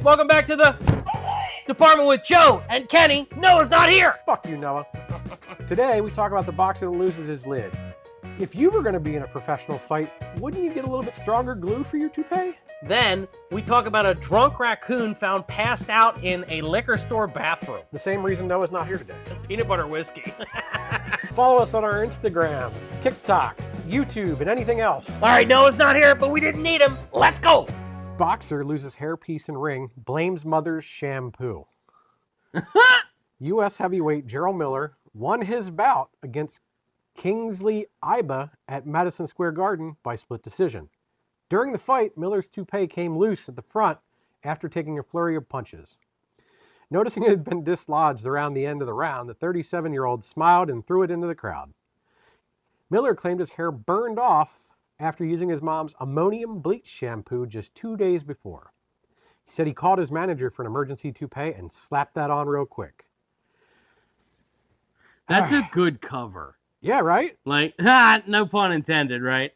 Welcome back to the department with Joe and Kenny. Noah's not here. Fuck you, Noah. Today, we talk about the boxer that loses his lid. If you were going to be in a professional fight, wouldn't you get a little bit stronger glue for your toupee? Then we talk about a drunk raccoon found passed out in a liquor store bathroom. The same reason Noah's not here today. Peanut butter whiskey. Follow us on our Instagram, TikTok, YouTube, and anything else. All right, Noah's not here, but we didn't need him. Let's go. Boxer loses hairpiece and ring, blames mother's shampoo. U.S. heavyweight Gerald Miller won his bout against Kingsley Iba at Madison Square Garden by split decision. During the fight, Miller's toupee came loose at the front after taking a flurry of punches. Noticing it had been dislodged around the end of the round, the 37-year-old smiled and threw it into the crowd. Miller claimed his hair burned off after using his mom's ammonium bleach shampoo just 2 days before. He said he called his manager for an emergency toupee and slapped that on real quick. That's a good cover. Yeah, right? Like, no pun intended, right?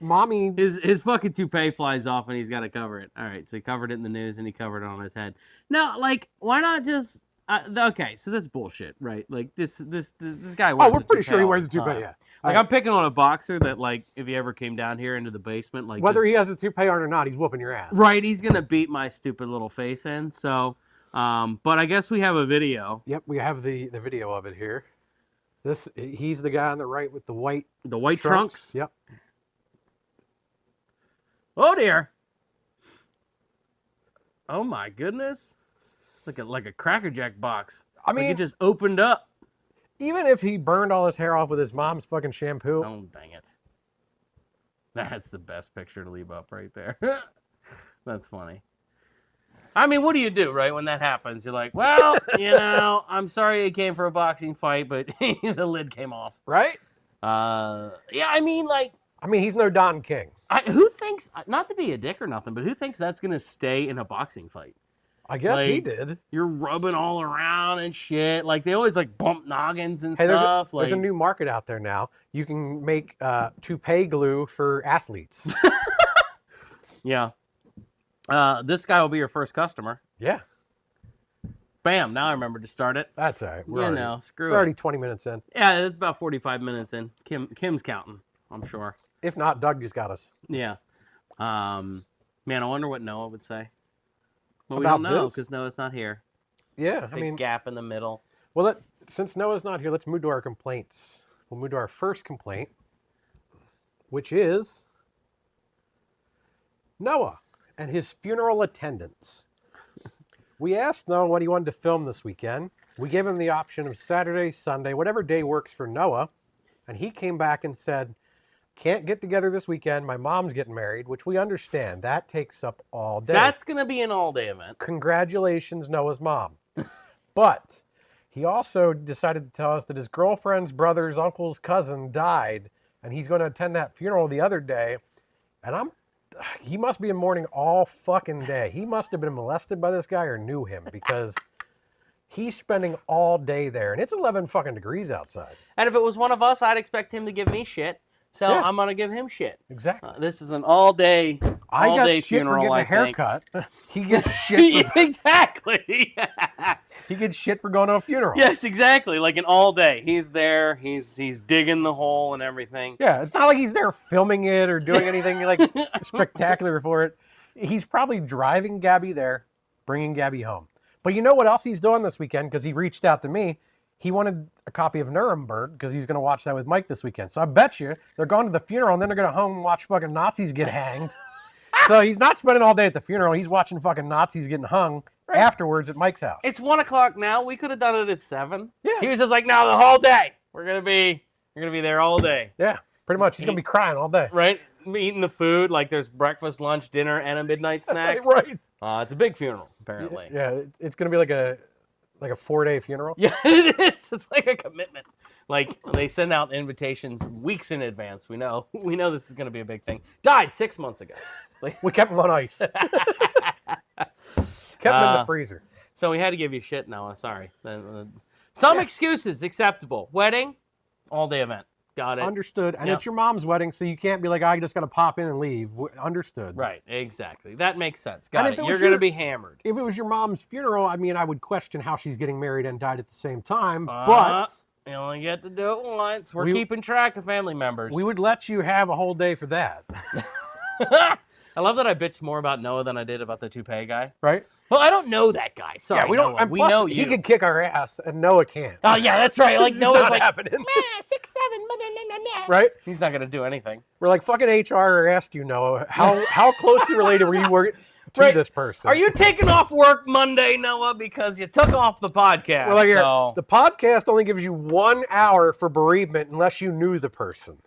Mommy. His fucking toupee flies off and he's got to cover it. All right, so he covered it in the news and he covered it on his head. Now, like, why not just... okay, so that's bullshit, right? Like, this guy wears we're pretty sure he wears a toupee, time. yeah. Like, I'm picking on a boxer that, like, if he ever came down here into the basement, like... Whether he has a toupee on or not, he's whooping your ass. Right, he's going to beat my stupid little face in, so... but I guess we have a video. Yep, we have the video of it here. He's the guy on the right with the white... The white trunks? Yep. Oh, dear. Oh, my goodness. Like a Cracker Jack box. I mean... Like it just opened up. Even if he burned all his hair off with his mom's fucking shampoo. Oh, dang it. That's the best picture to leave up right there. That's funny. I mean, what do you do, right, when that happens? You're like, well, I'm sorry you came for a boxing fight, but the lid came off. Right? Yeah, I mean, like... I mean, he's no Don King. Who thinks, not to be a dick or nothing, but who thinks that's going to stay in a boxing fight? I guess like, he did. You're rubbing all around and shit. Like, they always, like, bump noggins and hey, stuff. There's a new market out there now. You can make toupee glue for athletes. Yeah. This guy will be your first customer. Yeah. Bam, now I remember to start it. That's all right. We're screw it. already 20 minutes in. Yeah, it's about 45 minutes in. Kim's counting, I'm sure. If not, Doug just got us. Yeah. Man, I wonder what Noah would say. Well, we About don't know this? because Noah's not here. Yeah, Big gap in the middle. Well, since Noah's not here, let's move to our complaints. We'll move to our first complaint, which is Noah and his funeral attendance. We asked Noah what he wanted to film this weekend. We gave him the option of Saturday, Sunday, whatever day works for Noah. And he came back and said, can't get together this weekend. My mom's getting married, which we understand. That takes up all day. That's going to be an all-day event. Congratulations, Noah's mom. But he also decided to tell us that his girlfriend's brother's uncle's cousin died, and he's going to attend that funeral the other day. And he must be in mourning all fucking day. He must have been molested by this guy or knew him, because he's spending all day there, and it's 11 fucking degrees outside. And if it was one of us, I'd expect him to give me shit. So yeah. I'm going to give him shit. Exactly. This is an all-day I got shit funeral, for getting a haircut. He gets shit. Exactly. He gets shit for going to a funeral. Yes, exactly. Like an all day. He's there. He's digging the hole and everything. Yeah, it's not like he's there filming it or doing anything like spectacular for it. He's probably driving Gabby there, bringing Gabby home. But you know what else he's doing this weekend? Because he reached out to me. He wanted a copy of Nuremberg because he's going to watch that with Mike this weekend. So I bet you they're going to the funeral and then they're going to home and watch fucking Nazis get hanged. So he's not spending all day at the funeral. He's watching fucking Nazis getting hung afterwards at Mike's house. It's 1 o'clock now. We could have done it at 7. Yeah. He was just like, no, the whole day. You're gonna be there all day. Yeah, pretty much. He's going to be crying all day. Right? Eating the food, like there's breakfast, lunch, dinner, and a midnight snack. Right. It's a big funeral, apparently. Yeah, it's going to be like a 4-day funeral. Yeah, it is. It's like a commitment. Like, they send out invitations weeks in advance. We know this is going to be a big thing. Died 6 months ago. Like, we kept him on ice. Kept him in the freezer. So we had to give you shit, Noah. Sorry. Some excuses acceptable. Wedding, all-day event. Got it. Understood. And Yep. it's your mom's wedding, so you can't be like, I just got to pop in and leave. Understood. Right, exactly. That makes sense. Got And it. if it was You're going to your- be hammered. If it was your mom's funeral, I mean, I would question how she's getting married and died at the same time. But You only get to do it once. We're We- keeping track of family members. we would let you have a whole day for that. I love that I bitched more about Noah than I did about the toupee guy. Right? Well, I don't know that guy. Sorry, Yeah, we don't. Noah. And We plus, know he you. could kick our ass, and Noah can't. Oh yeah, that's right. Like It's Noah's not like happening. 6'7", meh. Right? He's not gonna do anything. We're like, fucking HR asked you, Noah, how closely related were you to Right. this person? Are you taking off work Monday, Noah, because you took off the podcast? We're like, here, so... the podcast only gives you 1 hour for bereavement unless you knew the person.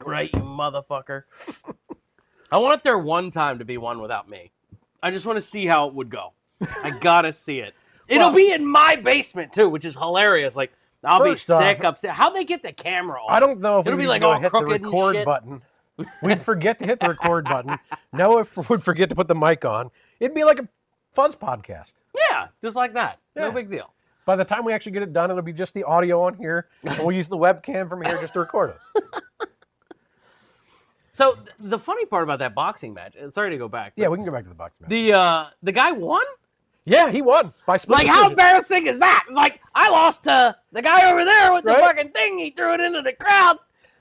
Right, you motherfucker. I want it there one time to be one without me. I just want to see how it would go. I gotta see it. It'll Well- be in my basement too, which is hilarious. Like I'll be First off, sick, upset. How'd they get the camera on? I don't know if It'll we be would like go all hit the crooked and record shit. button. We'd forget to hit the record button. Noah would forget to put the mic on. It'd be like a fuzz podcast. Yeah, just like that. No Yeah. big deal. By the time we actually get it done, it'll be just the audio on here, and we'll use the webcam from here just to record us. So the funny part about that boxing match, sorry to go back. Yeah, we can go back to the box match. The guy won? Yeah, he won by split Like, how decision. embarrassing is that? It's like, I lost to the guy over there with the Right? fucking thing. He threw it into the crowd.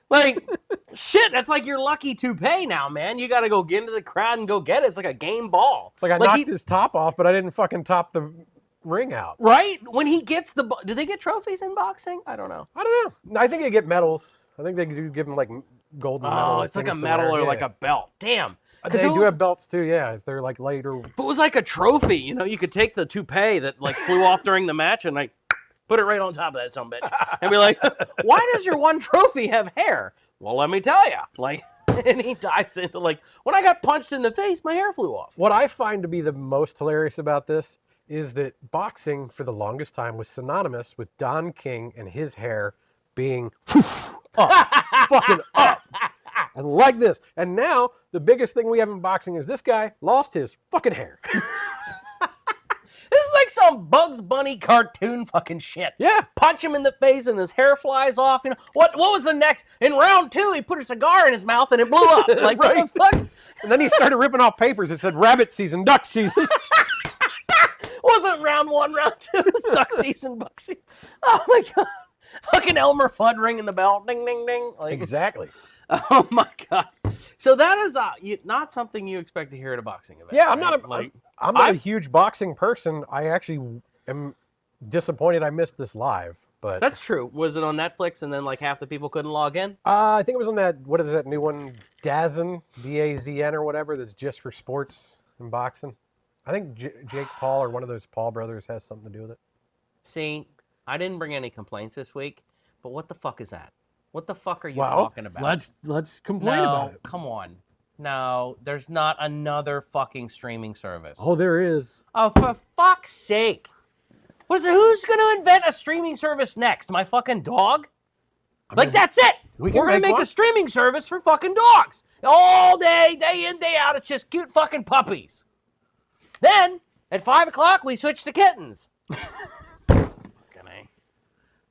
Like, shit, that's like your lucky toupee now, man. You got to go get into the crowd and go get it. It's like a game ball. It's like I knocked his top off, but I didn't fucking top the ring out. Right? When he gets the... Do they get trophies in boxing? I don't know. I don't know. I think they get medals. I think they do give them like golden medals. Oh, it's like a things to medal wear. or Yeah. like a belt. Damn. They do have belts too, yeah, if they're like later. If it was like a trophy, you know, you could take the toupee that like flew off during the match and like put it right on top of that son of a bitch and be like, why does your one trophy have hair? Well, let me tell you. Like, and he dives into like, when I got punched in the face, my hair flew off. What I find to be the most hilarious about this is that boxing for the longest time was synonymous with Don King and his hair being up, fucking up. And like this. And now, the biggest thing we have in boxing is this guy lost his fucking hair. This is like some Bugs Bunny cartoon fucking shit. Yeah. Punch him in the face and his hair flies off. You know what was the next? In round 2, he put a cigar in his mouth and it blew up. Like, Right. what the fuck? And then he started ripping off papers. It said rabbit season, duck season. Wasn't round 1, round 2. It was duck season, buck season. Oh my god. Fucking Elmer Fudd ringing the bell. Ding, ding, ding. Like, Exactly. oh my god. So that is not something you expect to hear at a boxing event. Yeah, I'm right? not I'm not a huge boxing person. I actually am disappointed I missed this live. But That's true. Was it on Netflix and then like half the people couldn't log in? I think it was on that, what is that new one, DAZN, D-A-Z-N or whatever, that's just for sports and boxing. I think Jake Paul or one of those Paul brothers has something to do with it. See, I didn't bring any complaints this week, but what the fuck is that? What the fuck are you talking about? Let's complain about it. Come on. No, there's not another fucking streaming service. Oh, there is. Oh, for fuck's sake. Who's going to invent a streaming service next? My fucking dog? Like, that's it. we can We're going to make make one. a streaming service for fucking dogs. All day, day in, day out, it's just cute fucking puppies. Then, at 5 o'clock, we switch to kittens. Fucking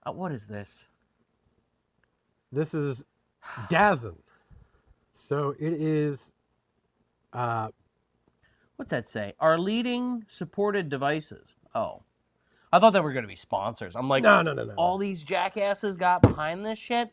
A. What is this? This is DAZN. So it is, What's that say? Our leading supported devices. Oh. I thought they were going to be sponsors. I'm like, no. all these jackasses got behind this shit?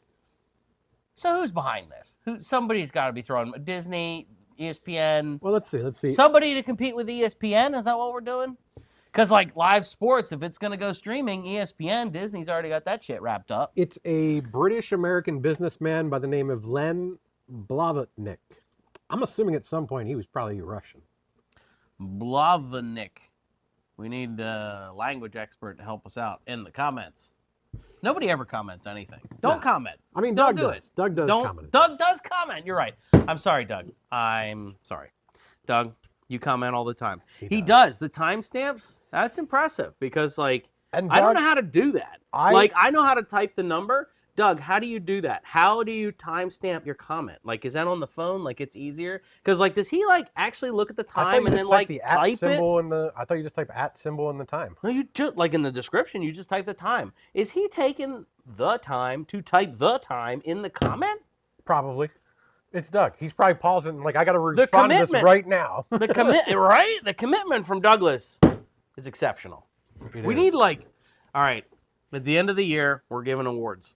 So who's behind this? Somebody's got to be throwing Disney, ESPN. Well, let's see. Somebody to compete with ESPN? Is that what we're doing? Because, like, live sports, if it's going to go streaming, ESPN, Disney's already got that shit wrapped up. It's a British-American businessman by the name of Len Blavatnik. I'm assuming at some point he was probably Russian. Blavanik. We need a language expert to help us out in the comments. Nobody ever comments anything. Don't comment. I mean, Don't Doug do does. it. Doug does comment. Doug does comment. You're right. I'm sorry, Doug. I'm sorry. Doug, you comment all the time. He does. The timestamps, that's impressive because, like, And I don't Doug- know how to do that. I I know how to type the number, Doug, how do you do that? How do you timestamp your comment? Like, is that on the phone? Like, it's easier? Because, like, does he, like, actually look at the I thought time you and just then, type like, the type it? symbol in the. I thought you just type @ symbol in the time. No, you just, like, in the description, you just type the time. Is he taking the time to type the time in the comment? Probably. It's Doug. He's probably pausing. Like, I got to The respond to this commitment. right now. Right? The commitment from Douglas is exceptional. It We is. need, like, all right, at the end of the year, we're giving awards.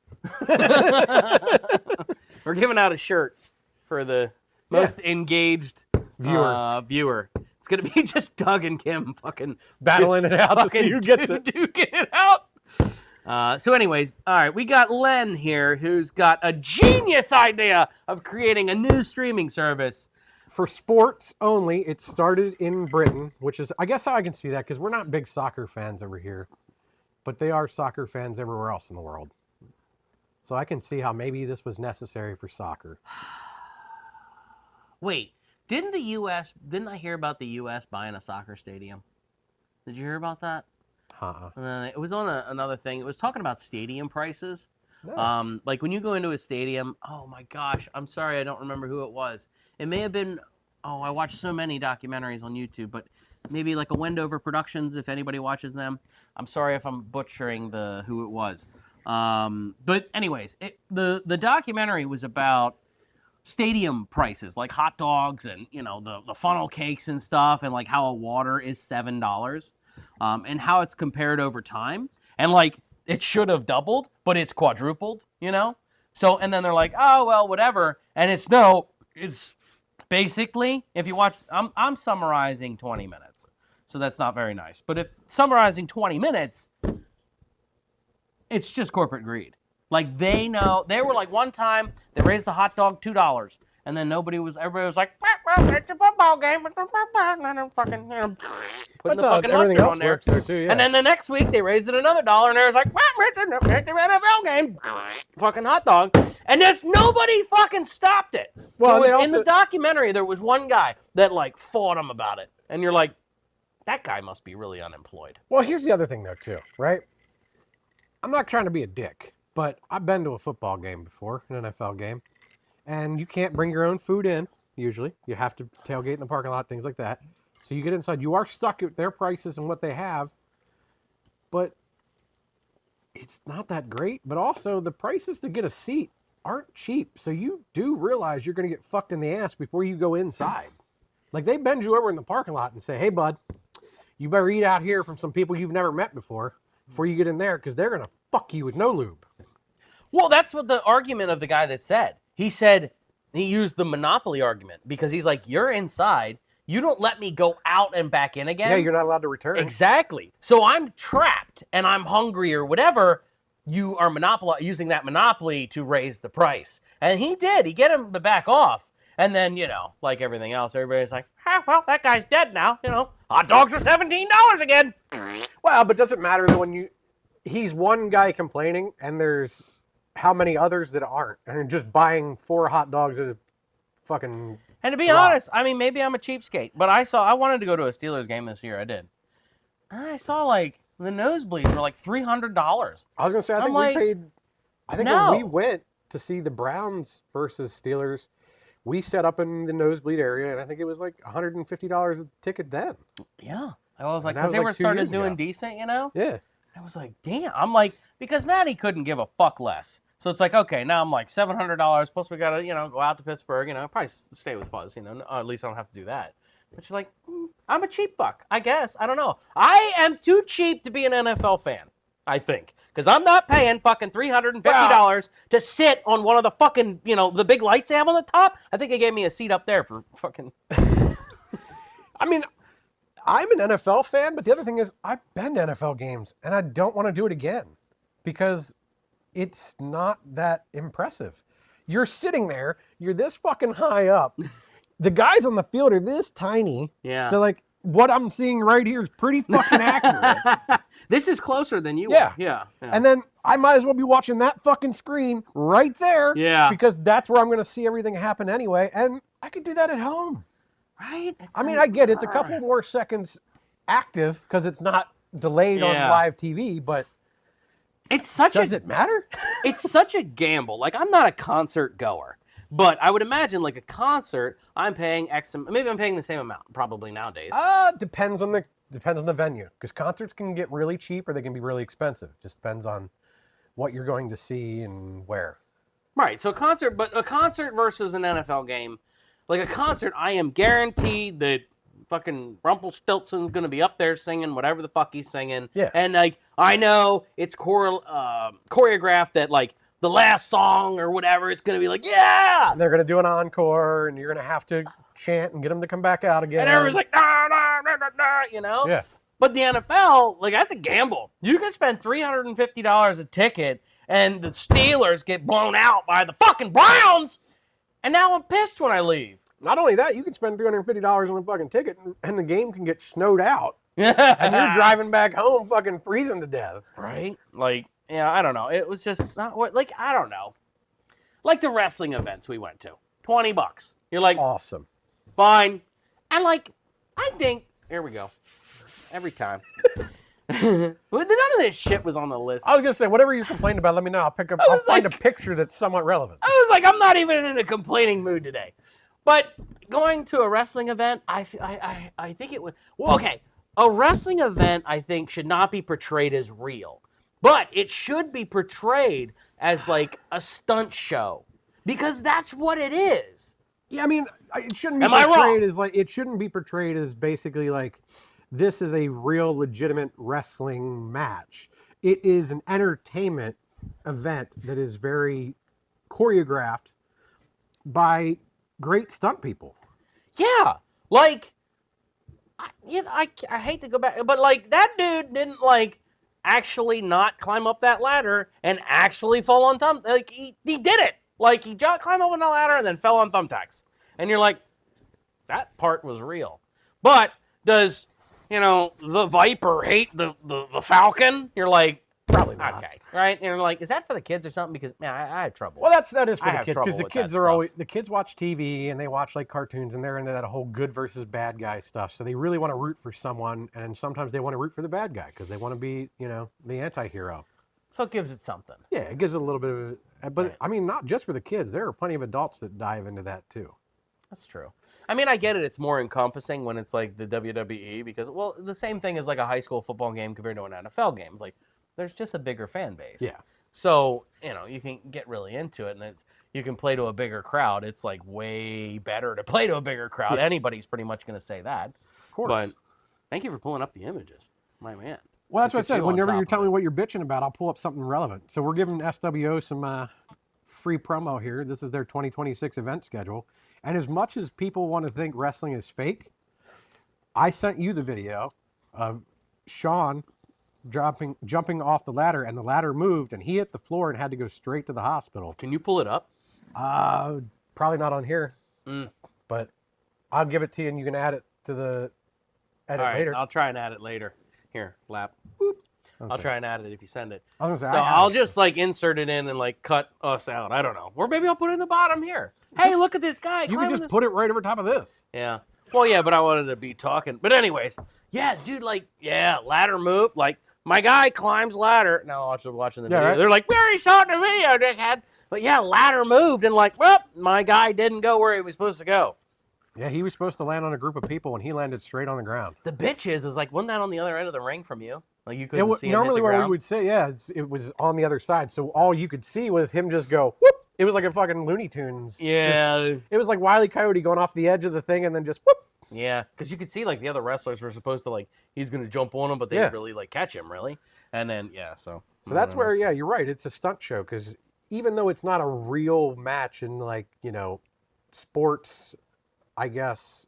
We're giving out a shirt for the most engaged viewer. It's going to be just Doug and Kim fucking battling it out to see who gets it. Duking it out. So anyways, all right, we got Len here who's got a genius idea of creating a new streaming service. For sports only, it started in Britain, which is, I guess, how I can see that, because we're not big soccer fans over here, but they are soccer fans everywhere else in the world. So I can see how maybe this was necessary for soccer. Wait, didn't I hear about the U.S. buying a soccer stadium? Did you hear about that? It was on another thing. It was talking about stadium prices. No. Like when you go into a stadium, oh my gosh, I'm sorry, I don't remember who it was. It may have been, I watched so many documentaries on YouTube, but maybe like a Wendover Productions, if anybody watches them. I'm sorry if I'm butchering who it was. But anyways, the documentary was about stadium prices, like hot dogs and, the funnel cakes and stuff, and like how a water is $7, and how it's compared over time. And like, it should have doubled, but it's quadrupled, So, and then they're like, oh, well, whatever. And it's basically, if you watch, I'm summarizing 20 minutes. So that's not very nice. But if summarizing 20 minutes, it's just corporate greed. Like they know, they were like one time, they raised the hot dog $2. And then everybody was like, it's a football game. Fucking, putting the fucking mustard on there. There too, yeah. And then the next week they raised it another $1, and they was like, it's the NFL game. Fucking hot dog. And nobody fucking stopped it. Well, in the documentary, there was one guy that like fought him about it. And you're like, that guy must be really unemployed. Well, here's the other thing though too, right? I'm not trying to be a dick, but I've been to a football game before, an NFL game. And you can't bring your own food in, usually. You have to tailgate in the parking lot, things like that. So you get inside. You are stuck at their prices and what they have. But it's not that great. But also, the prices to get a seat aren't cheap. So you do realize you're going to get fucked in the ass before you go inside. Like, they bend you over in the parking lot and say, hey, bud, you better eat out here from some people you've never met before you get in there, because they're going to fuck you with no lube. Well, that's what the argument of the guy that said. He said he used the monopoly argument because he's like, you're inside. You don't let me go out and back in again. Yeah, you're not allowed to return. Exactly. So I'm trapped and I'm hungry or whatever. You are using that monopoly to raise the price. And he did. He get him to back off. And then, like everything else, everybody's like, well, that guy's dead now. Hot dogs are $17 again. Well, but does it matter when he's one guy complaining and there's how many others that aren't, and just buying 4 hot dogs at a fucking. And to be honest, I mean, maybe I'm a cheapskate, but I wanted to go to a Steelers game this year. I did. I saw like the nosebleeds were like $300. I was gonna say, I think we paid. I think when we went to see the Browns versus Steelers, we set up in the nosebleed area, and I think it was like $150 a ticket then. Yeah, I was like, because they were starting doing decent, Yeah. I was like, damn. I'm like, because Maddie couldn't give a fuck less. So it's like, okay, now I'm like $700. Plus we got to, go out to Pittsburgh, probably stay with Fuzz, at least I don't have to do that. But she's like, I'm a cheap fuck, I guess. I don't know. I am too cheap to be an NFL fan, I think. Because I'm not paying fucking $350 to sit on one of the fucking, the big lights they have on the top. I think they gave me a seat up there for fucking. I mean, I'm an NFL fan, but the other thing is I've been to NFL games, and I don't want to do it again because it's not that impressive. You're sitting there, you're this fucking high up. The guys on the field are this tiny. Yeah. So, like, what I'm seeing right here is pretty fucking accurate. This is closer than you are. Yeah. And then I might as well be watching that fucking screen right there. Yeah. Because that's where I'm going to see everything happen anyway, and I could do that at home. Right? I get it's a couple more seconds active because it's not delayed on live TV, but It's such Does it matter? it's such a gamble. Like, I'm not a concert goer, but I would imagine like a concert, I'm paying X. Maybe I'm paying the same amount, probably nowadays. Depends on the venue, because concerts can get really cheap or they can be really expensive. Just depends on what you're going to see and where. Right. So a concert versus an NFL game, like a concert, I am guaranteed that fucking Rumpelstiltskin's gonna be up there singing whatever the fuck he's singing. Yeah. And like I know it's choreographed that like the last song or whatever it's gonna be like yeah. And they're going to do an encore, and you're going to have to chant and get them to come back out again. And everyone's like nah, nah, nah, nah, nah, you know. Yeah. But the NFL, like that's a gamble. You can spend $350 a ticket, and the Steelers get blown out by the fucking Browns, and now I'm pissed when I leave. Not only that, you can spend $350 on a fucking ticket, and the game can get snowed out, and And you're driving back home fucking freezing to death. right? Like, yeah, I don't know. It was just not what, like, I don't know. Like the wrestling events we went to, $20. You're like, Awesome. fine. And like, I think, here we go. Every time. None of this shit was on the list. I was going to say, whatever you complained about, let me know. I'll find a picture that's somewhat relevant. I was like, I'm not even in a complaining mood today. But going to a wrestling event, I think it would. Well, okay, a wrestling event I think should not be portrayed as real, but it should be portrayed as like a stunt show because that's what it is. Yeah, I mean, it shouldn't be Am I portrayed wrong? as like, it shouldn't be portrayed as basically like, this is a real legitimate wrestling match. It is an entertainment event that is very choreographed by great stunt people. Yeah, like, I hate to go back, but like that dude didn't like actually not climb up that ladder and actually fall on like he did it. Like he climbed up on the ladder and then fell on thumbtacks, and you're like, that part was real. But does the Viper hate the Falcon? You're like, Probably not. okay, right? And you're like, is that for the kids or something? Because man, I have trouble. Well, that is for I the have kids, because trouble the with kids that are always stuff. the kids watch TV and they watch like cartoons and they're into that whole good versus bad guy stuff. So they really want to root for someone, and sometimes they want to root for the bad guy because they want to be the anti-hero. So it gives it something. Yeah, it gives it a little bit of, but Right. I mean, not just for the kids. There are plenty of adults that dive into that too. That's true. I mean, I get it. It's more encompassing when it's like the WWE because, well, the same thing as like a high school football game compared to an NFL game. It's like there's just a bigger fan base. Yeah. So, you can get really into it and you can play to a bigger crowd. It's like way better to play to a bigger crowd. Yeah. Anybody's pretty much going to say that. Of course. But thank you for pulling up the images. My man. Well, that's what I Look at said. you on Whenever top you're of telling it. me what you're bitching about, I'll pull up something relevant. So we're giving SWO some free promo here. This is their 2026 event schedule. And as much as people want to think wrestling is fake, I sent you the video of Sean jumping off the ladder, and the ladder moved, and he hit the floor and had to go straight to the hospital. Can you pull it up? Probably not on here, Mm. but I'll give it to you, and you can add it to the edit All right, later. I'll try and add it later. Here, lap. Boop. I'll try and add it if you send it. I was So gonna say, I have I'll it. just like insert it in and like cut us out. I don't know. Or maybe I'll put it in the bottom here. Hey, look at this guy. You can climbing just this- put it right over top of this. Yeah. Well, yeah, but I wanted to be talking. But anyways, yeah, dude, like, yeah, ladder move. Like, my guy climbs ladder. Now watching the Yeah, video. right. They're like, we already saw it in the video, dickhead. But yeah, ladder moved and like, well, my guy didn't go where he was supposed to go. Yeah, he was supposed to land on a group of people, and he landed straight on the ground. The bitch is like, wasn't that on the other end of the ring from you? Like you couldn't see him hit Normally the where we ground? would say, yeah, it was on the other side, so all you could see was him just go whoop. It was like a fucking Looney Tunes. Yeah. It was like Wile E. Coyote going off the edge of the thing and then just whoop. Yeah, because you could see like the other wrestlers were supposed to like he's gonna jump on him, but they Yeah. didn't really like catch him really. And then so So that's where, yeah, you're right. It's a stunt show, because even though it's not a real match in like sports, I guess,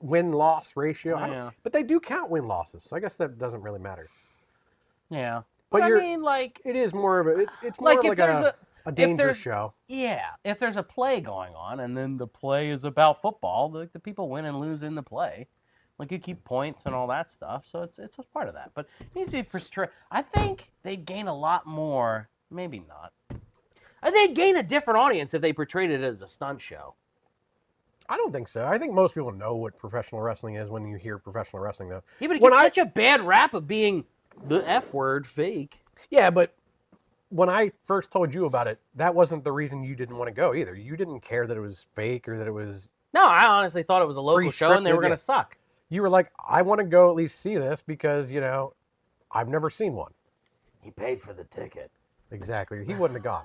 win-loss ratio. I don't, Yeah. but they do count win-losses, so I guess that doesn't really matter. yeah. But But I you're- mean, like, It is more of a it's more Like, of if like there's a danger there's- show. yeah, if there's a play going on and then the play is about football, the people win and lose in the play. Like you keep points and all that stuff, so it's a part of that. But it needs to be portrayed. I think they'd gain a lot more. Maybe not. They'd gain a different audience if they portrayed it as a stunt show. I don't think so. I think most people know what professional wrestling is when you hear professional wrestling, though. Yeah, but it When gets I- such a bad rap of being The F word, fake. Yeah, but when I first told you about it, that wasn't the reason you didn't want to go either. You didn't care that it was fake or that it was. No, I honestly thought it was a local show and they were Pre-scripted, going yeah. to suck. You were like, I want to go at least see this because, I've never seen one. He paid for the ticket. Exactly. He wouldn't have gone.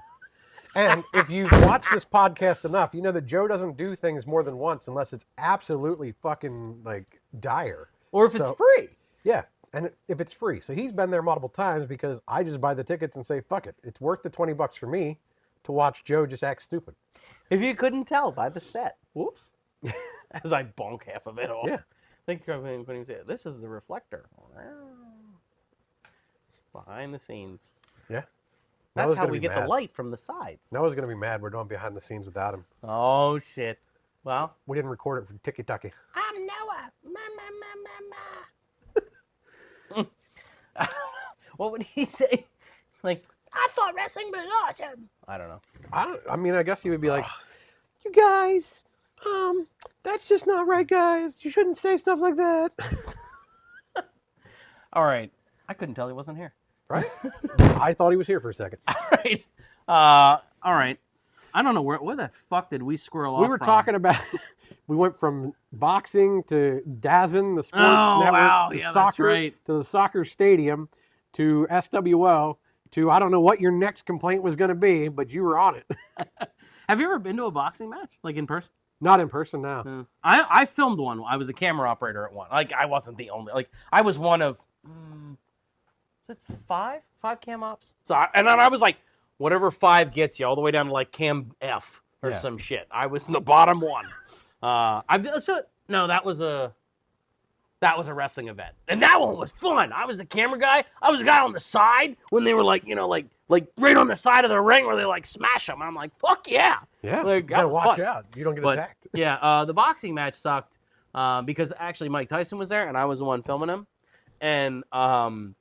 And if you've watched this podcast enough, you know that Joe doesn't do things more than once unless it's absolutely fucking like dire. Or if it's free. Yeah. And if it's free. So he's been there multiple times because I just buy the tickets and say, fuck it. It's worth the $20 for me to watch Joe just act stupid. If you couldn't tell by the set. Whoops. As I bonk half of it off. Yeah. Think of when you say, this is the reflector. Behind the scenes. Yeah. That's how we get the light from the sides. Noah's going to be mad we're doing behind the scenes without him. Oh, shit. Well. We didn't record it for Tiki Taki. I'm Noah. Ma. What would he say? Like, I thought wrestling was awesome. I don't know. I guess he would be like, you guys, that's just not right, guys. You shouldn't say stuff like that. All right. I couldn't tell he wasn't here. Right? I thought he was here for a second. All right. All right. I don't know where the fuck did we squirrel off We were from? talking about, we went from boxing to DAZN, the sports network, wow. to Yeah, soccer, that's right. to the soccer stadium, to SWO, to I don't know what your next complaint was going to be, but you were on it. Have you ever been to a boxing match, like in person? Not in person now. I filmed one. I was a camera operator at one. Like, I wasn't the only. Like, I was one of, is it five cam ops? So, and then I was like, whatever 5 gets you, all the way down to like cam F or some shit. I was in the bottom one. That was a wrestling event, and that one was fun. I was the camera guy. I was the guy on the side when they were like right on the side of the ring where they like smash them. I'm like, fuck yeah. Yeah, Like, you gotta that was watch fun. out. You don't get But, attacked. Yeah, the boxing match sucked because actually Mike Tyson was there, and I was the one filming him. And I've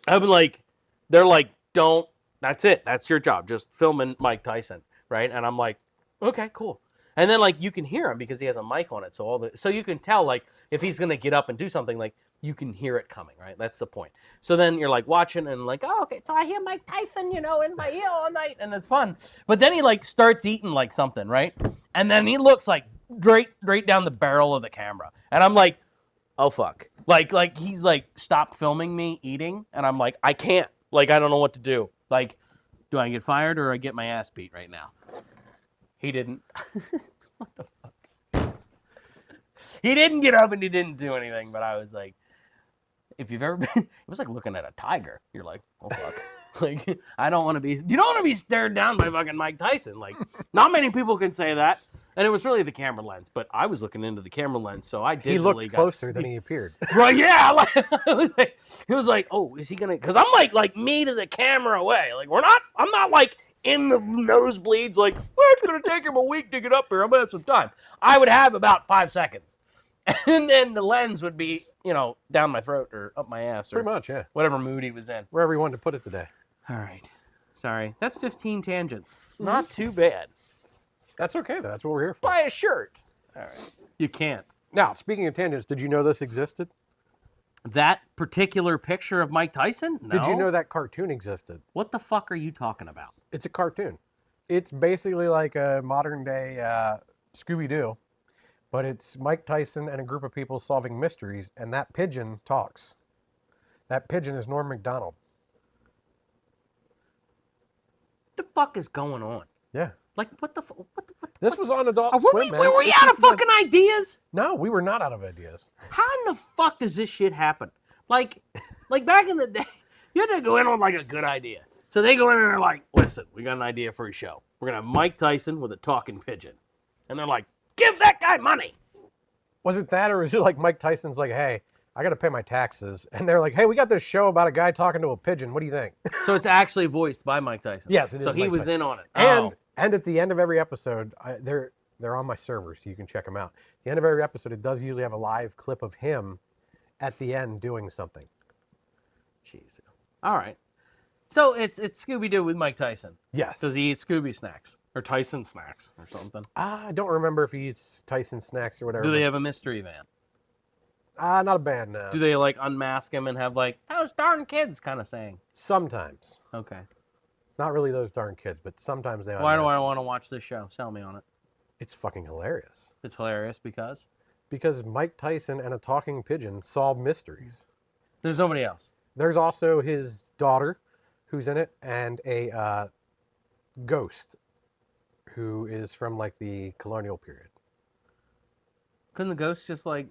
been like, they're like, don't. That's it. That's your job. Just filming Mike Tyson, right? And I'm like, okay, cool. And then like you can hear him because he has a mic on it, so you can tell like if he's gonna get up and do something, like you can hear it coming, right? That's the point. So then you're like watching and like, oh, okay, so I hear Mike Tyson, in my ear all night, and it's fun. But then he like starts eating like something, right? And then he looks like straight down the barrel of the camera, and I'm like, oh fuck, like he's like stop filming me eating, and I'm like, I can't, like I don't know what to do. Like, do I get fired or I get my ass beat right now? He didn't. What the fuck? He didn't get up and he didn't do anything, but I was like, if you've ever been, it was like looking at a tiger. You're like, oh fuck. Like, I don't want to be, you don't want to be stared down by fucking Mike Tyson. Like, not many people can say that. And it was really the camera lens, but I was looking into the camera lens, so I digitally He looked closer than he appeared. Right, yeah. Like, it was like, oh, is he gonna? Because I'm like me to the camera away. Like I'm not like in the nosebleeds. Like, well, it's gonna take him a week to get up here. I'm gonna have some time. I would have about 5 seconds, and then the lens would be, down my throat or up my ass or Pretty much, yeah. whatever mood he was in. Wherever you wanted to put it today. All right, sorry. That's 15 tangents. Not too bad. That's okay, though. That's what we're here for. Buy a shirt. All right. You can't. Now, speaking of tangents, did you know this existed? That particular picture of Mike Tyson? No. Did you know that cartoon existed? What the fuck are you talking about? It's a cartoon. It's basically like a modern day Scooby-Doo, but it's Mike Tyson and a group of people solving mysteries, and that pigeon talks. That pigeon is Norm Macdonald. What the fuck is going on? Yeah. Like, what the This was on Adult were Swim, man. were we This out of was fucking ideas? No, we were not out of ideas. How in the fuck does this shit happen? Like back in the day, you had to go in on like a good idea. So they go in and they're like, listen, we got an idea for a show. We're going to have Mike Tyson with a talking pigeon. And they're like, give that guy money. Was it that, or was it like Mike Tyson's like, hey, I got to pay my taxes. And they're like, hey, we got this show about a guy talking to a pigeon. What do you think? So it's actually voiced by Mike Tyson. Yes, it is So he Mike was Tyson. in on it. And at the end of every episode, they're on my server, so you can check them out. At the end of every episode, it does usually have a live clip of him at the end doing something. Jeez. All right. So it's Scooby-Doo with Mike Tyson. Yes. Does he eat Scooby snacks? Or Tyson snacks or something? I don't remember if he eats Tyson snacks or whatever. Do they have a mystery van? Not a band, no. Do they like unmask him and have like those darn kids kind of saying? Sometimes. Okay. Not really those darn kids, but sometimes they Why do unmask I them. want to watch this show? Sell me on it. It's fucking hilarious. It's hilarious because Because Mike Tyson and a talking pigeon solve mysteries. there's nobody else. There's also his daughter who's in it and a ghost who is from like the colonial period. Couldn't the ghosts just like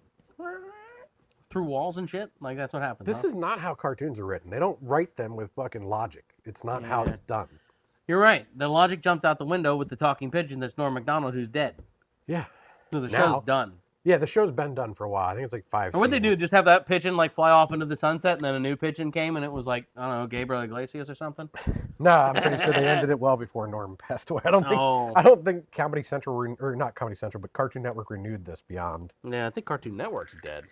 through walls and shit? Like that's what happens. This is not how cartoons are written. They don't write them with fucking logic. It's not how Yeah. it's done. You're right. The logic jumped out the window with the talking pigeon. That's Norm Macdonald, who's dead. Yeah. So the Now- show's done. Yeah, the show's been done for a while. I think it's like 5 And what'd they do? seasons. Just have that pigeon like fly off into the sunset, and then a new pigeon came, and it was like I don't know, Gabriel Iglesias or something. No, I'm pretty sure they ended it well before Norm passed away. I Oh. don't think Comedy Central or not Comedy Central, but Cartoon Network renewed this beyond. Yeah, I think Cartoon Network's dead.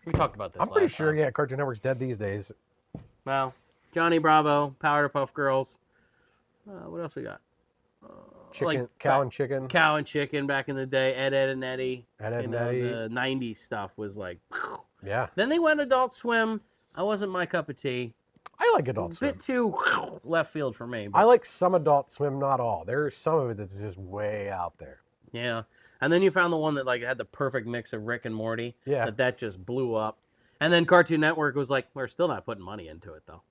We talked about this. I'm pretty last sure, time. yeah, Cartoon Network's dead these days. Well, Johnny Bravo, Powerpuff Girls. What else we got? Chicken, Cow and Chicken. Cow and Chicken back in the day. Ed, and Eddie. Ed, Ed, You and know, Eddie. the '90s stuff was like. Yeah, Then they went Adult Swim. I wasn't my cup of tea. I like Adult A Swim. bit too left field for me. But I like some Adult Swim, not all. There's some of it that's just way out there. yeah. And then you found the one that like had the perfect mix of Rick and Morty. Yeah. That just blew up. And then Cartoon Network was like, we're still not putting money into it though.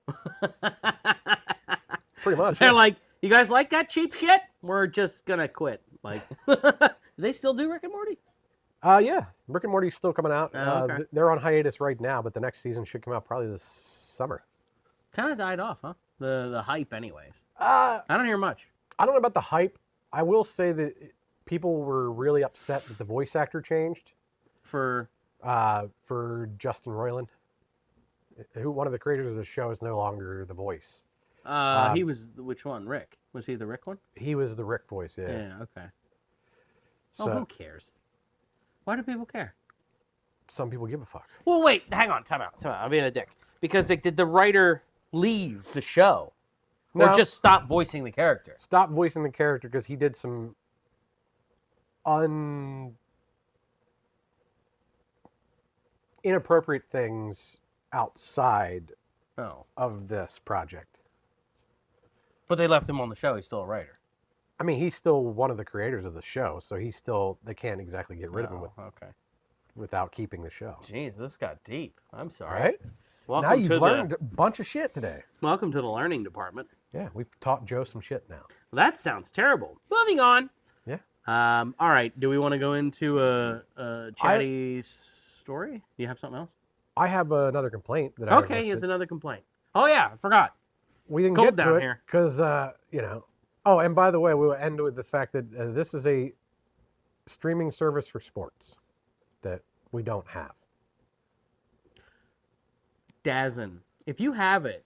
Pretty much. They're Yeah. like, you guys like that cheap shit? We're just gonna quit. Like, do they still do Rick and Morty? Yeah, Rick and Morty's still coming out. Oh, okay. They're on hiatus right now, but the next season should come out probably this summer. Kind of died off, huh? The hype, anyways. I I don't hear much. don't know about the hype. I will say that people were really upset that the voice actor changed For for Justin Roiland, who one of the creators of the show is no longer the voice. he was which one? Rick? Was he the Rick one? He was the Rick voice, yeah. Yeah. Okay. So Oh, who cares? Why do people care? some people give a fuck. Well, wait, hang on, time out. I'm being a dick. Because like, did the writer leave the show, or No. just stop voicing the character? Stop voicing the character because he did some inappropriate things outside Oh, of this project. but they left him on the show. He's still a writer. I mean, he's still one of the creators of the show, so they can't exactly get rid of him Oh, okay. without keeping the show. Jeez, this got deep. I'm sorry. Right? Welcome Now to you've learned a bunch of shit today. welcome to the learning department. Yeah, we've taught Joe some shit now. That sounds terrible. Moving on. Yeah. All right. Do we want to go into a chatty story? Do you have something else? I have another complaint that I Okay, here's another complaint. Oh yeah, I forgot. We didn't cold get to down it here. because Oh, and by the way, we will end with the fact that this is a streaming service for sports that we don't have. Dazen. If you have it,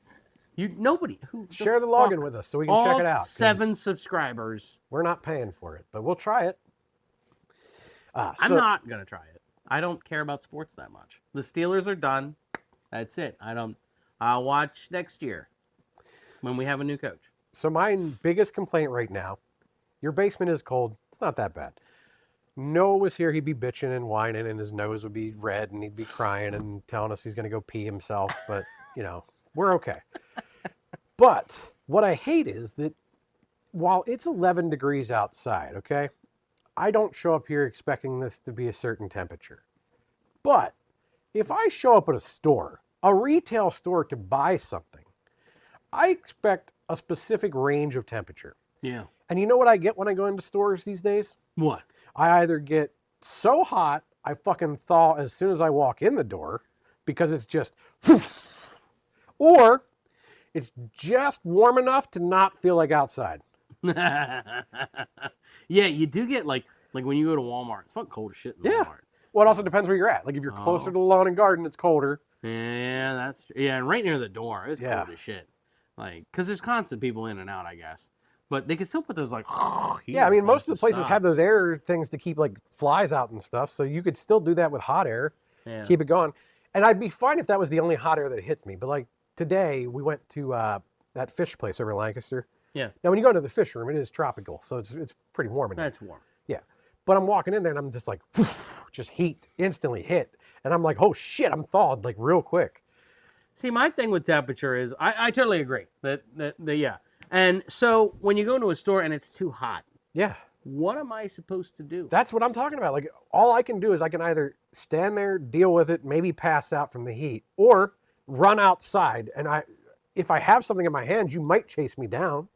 nobody who Share the login with us so we can all check it out. 'cause 7 subscribers. We're not paying for it, but we'll try it. I'm not gonna try it. I don't care about sports that much. The Steelers are done. That's it. I'll watch next year when we have a new coach. So my biggest complaint right now, your basement is cold. It's not that bad. Noah was here, he'd be bitching and whining, and his nose would be red, and he'd be crying and telling us he's going to go pee himself. But, we're okay. But what I hate is that while it's 11 degrees outside, okay, I don't show up here expecting this to be a certain temperature. But if I show up at a store, a retail store, to buy something, I expect a specific range of temperature. Yeah. And you know what I get when I go into stores these days? What? I either get so hot, I fucking thaw as soon as I walk in the door because it's just, or it's just warm enough to not feel like outside. Yeah, you do get like when you go to Walmart, it's fucking cold as shit in Yeah. Walmart. Well, it also depends where you're at. Like if you're closer to the lawn and garden, it's colder. Yeah, and right near the door, it's Yeah. cold as shit. Like, because there's constant people in and out, I guess. But they can still put those like. Yeah, I mean, most of the places stop. have those air things to keep like flies out and stuff. So you could still do that with hot air, Yeah. keep it going. And I'd be fine if that was the only hot air that hits me. But like today, we went to that fish place over in Lancaster. Yeah, Now, when you go into the fish room, it is tropical, so it's pretty warm in there. that's warm. Yeah. But I'm walking in there and I'm just like, just heat instantly hit. And I'm like, oh shit, I'm thawed like real quick. See, my thing with temperature is I totally agree that yeah. And so when you go into a store and it's too hot, Yeah. what am I supposed to do? That's what I'm talking about. Like, all I can do is I can either stand there, deal with it, maybe pass out from the heat, or run outside. And if I have something in my hands, you might chase me down.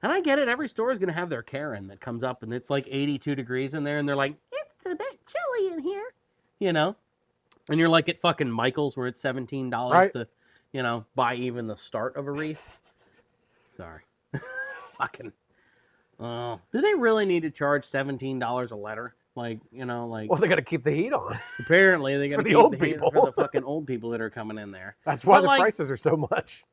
And I get it. Every store is going to have their Karen that comes up and it's like 82 degrees in there. And they're like, it's a bit chilly in here, you know? And you're like at fucking Michael's where it's $17 Right. to, you know, buy even the start of a wreath. Sorry. Fucking. Do they really need to charge $17 a letter? Like, you know, like. Well, they got to keep the heat on. Apparently, they got to the keep old the heat people. for the fucking old people that are coming in there. That's why But, the like, prices are so much.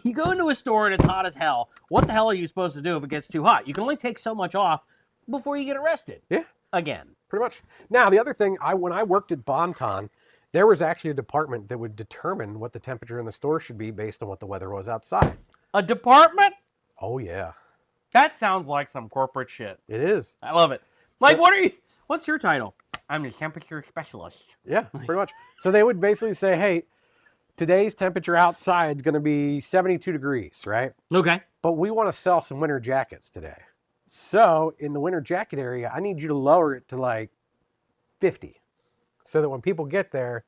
You go into a store and it's hot as hell. What the hell are you supposed to do if it gets too hot? You can only take so much off before you get arrested. Yeah. Again. Pretty much. Now, the other thing, when I worked at Bonton, there was actually a department that would determine what the temperature in the store should be based on what the weather was outside. A department? Oh, yeah. That sounds like some corporate shit. It is. I love it. Like, what's your title? I'm the temperature specialist. Yeah, pretty much. So they would basically say, hey, today's temperature outside is going to be 72 degrees, right? Okay. But we want to sell some winter jackets today. So in the winter jacket area, I need you to lower it to like 50. So that when people get there,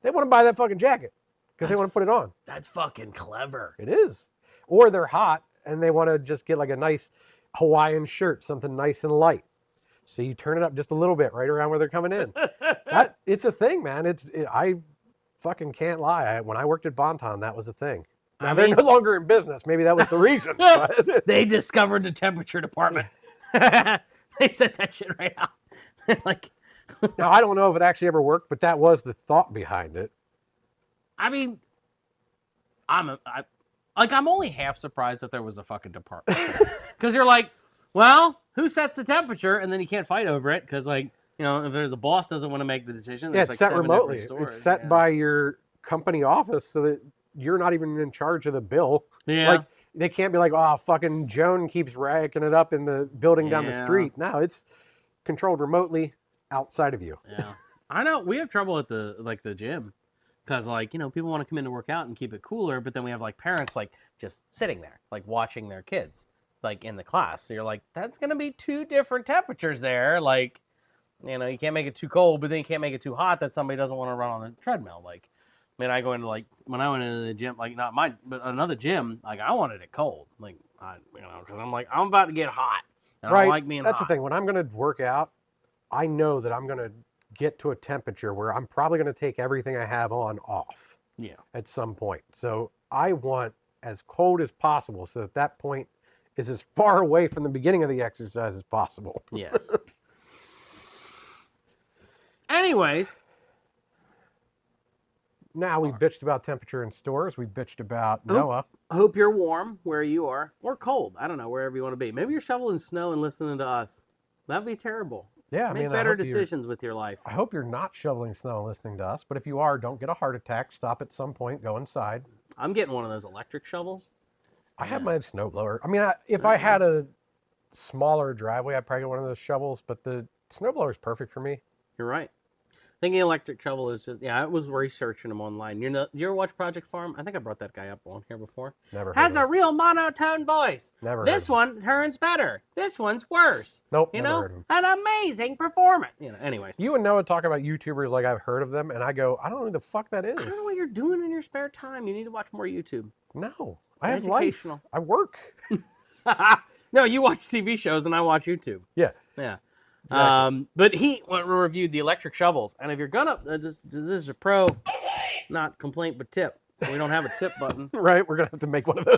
they want to buy that fucking jacket because they want to put it on. That's fucking clever. It is. Or they're hot and they want to just get like a nice Hawaiian shirt, something nice and light. So you turn it up just a little bit right around where they're coming in. It's a thing, man. I fucking can't lie. When I worked at Bonton, that was a thing. Now they're no longer in business. Maybe that was the reason. But. They discovered the temperature department. They set that shit right out. Like, now I don't know if it actually ever worked, but that was the thought behind it. I mean, I'm only half surprised that there was a fucking department. Because you're like, well, who sets the temperature? And then you can't fight over it because, like, you know, if the boss doesn't want to make the decision, Yeah, it's it's like set 7 remotely. different stores. It's set by your company office so that you're not even in charge of the bill. Yeah. Like, they can't be like, oh, fucking Joan keeps racking it up in the building down the Yeah. street. No, it's controlled remotely outside of you. Yeah. I know. We have trouble at the gym. Because, like, you know, people want to come in to work out and keep it cooler, but then we have, like, parents, like, just sitting there, like, watching their kids, like, in the class. So you're like, that's going to be 2 different temperatures there. Like, you know, you can't make it too cold, but then you can't make it too hot that somebody doesn't want to run on the treadmill. Like, I mean, I go into, like, when I went into the gym, like, not mine, but another gym, like, I wanted it cold. Like, you know, because I'm like, I'm about to get hot. And I don't like being That's hot. the thing. When I'm going to work out, I know that I'm going to get to a temperature where I'm probably going to take everything I have on off. Yeah. At some point. So I want as cold as possible so that point is as far away from the beginning of the exercise as possible. Yes. Anyways. Now we bitched about temperature in stores. We bitched about Noah. Hope you're warm where you are, or cold. I don't know, wherever you want to be. Maybe you're shoveling snow and listening to us. That'd be terrible. Yeah, Make better decisions with your life. I hope you're not shoveling snow and listening to us. But if you are, don't get a heart attack. Stop at some point. Go inside. I'm getting one of those electric shovels. I have my snowblower. I mean, if I had a smaller driveway, I'd probably get one of those shovels. But the snowblower is perfect for me. You're right. I think the electric shovel is just, I was researching them online. You ever watch Project Farm? I think I brought that guy up on here before. Never heard Has of a him. real monotone voice. Never heard This of him. one turns better. This one's worse. Nope, You never know, heard of him. an amazing performance. You know, anyways. You and Noah talk about YouTubers like I've heard of them, and I go, I don't know who the fuck that is. I don't know what you're doing in your spare time. You need to watch more YouTube. No, I have educational. life. I work. No, you watch TV shows and I watch YouTube. Yeah. Yeah. Exactly. But he reviewed the electric shovels. And if you're gonna, this is a pro, not complaint, but tip. We don't have a tip button. Right, we're gonna have to make one of those.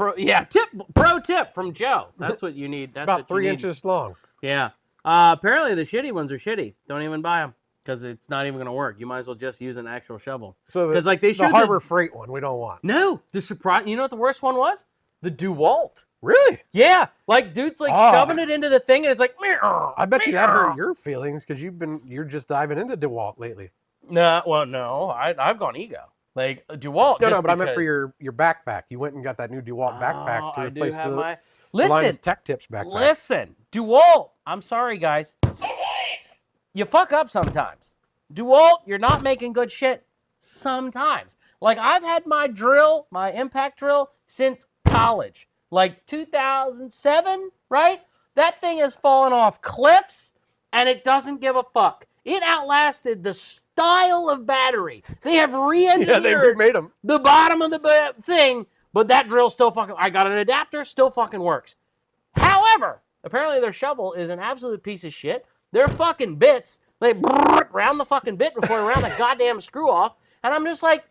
Pro tip from Joe. That's what you need. That's About what you 3 need. inches long. Yeah. Apparently the shitty ones are shitty. Don't even buy them because it's not even gonna work. You might as well just use an actual shovel. So because like they the showed Harbor Freight one we don't want. No, the surprise. You know what the worst one was? The DeWalt. Really? Yeah, like dude's like shoving it into the thing, and it's like. I bet you that hurt your feelings because you're just diving into DeWalt lately. No, well, no, I've gone ego. Like DeWalt. No, but I meant for your backpack. You went and got that new DeWalt backpack to replace the Lion's Tech Tips backpack. Listen, DeWalt. I'm sorry, guys. You fuck up sometimes. DeWalt, you're not making good shit. Sometimes. Like, I've had my drill, my impact drill, since college. Like 2007, right? That thing has fallen off cliffs, and it doesn't give a fuck. It outlasted the style of battery. They have re-engineered they remade them. the bottom of the thing, but that drill still fucking... I got an adapter, still fucking works. However, apparently their shovel is an absolute piece of shit. Their fucking bits, they round the fucking bit before they round the goddamn screw off. And I'm just like,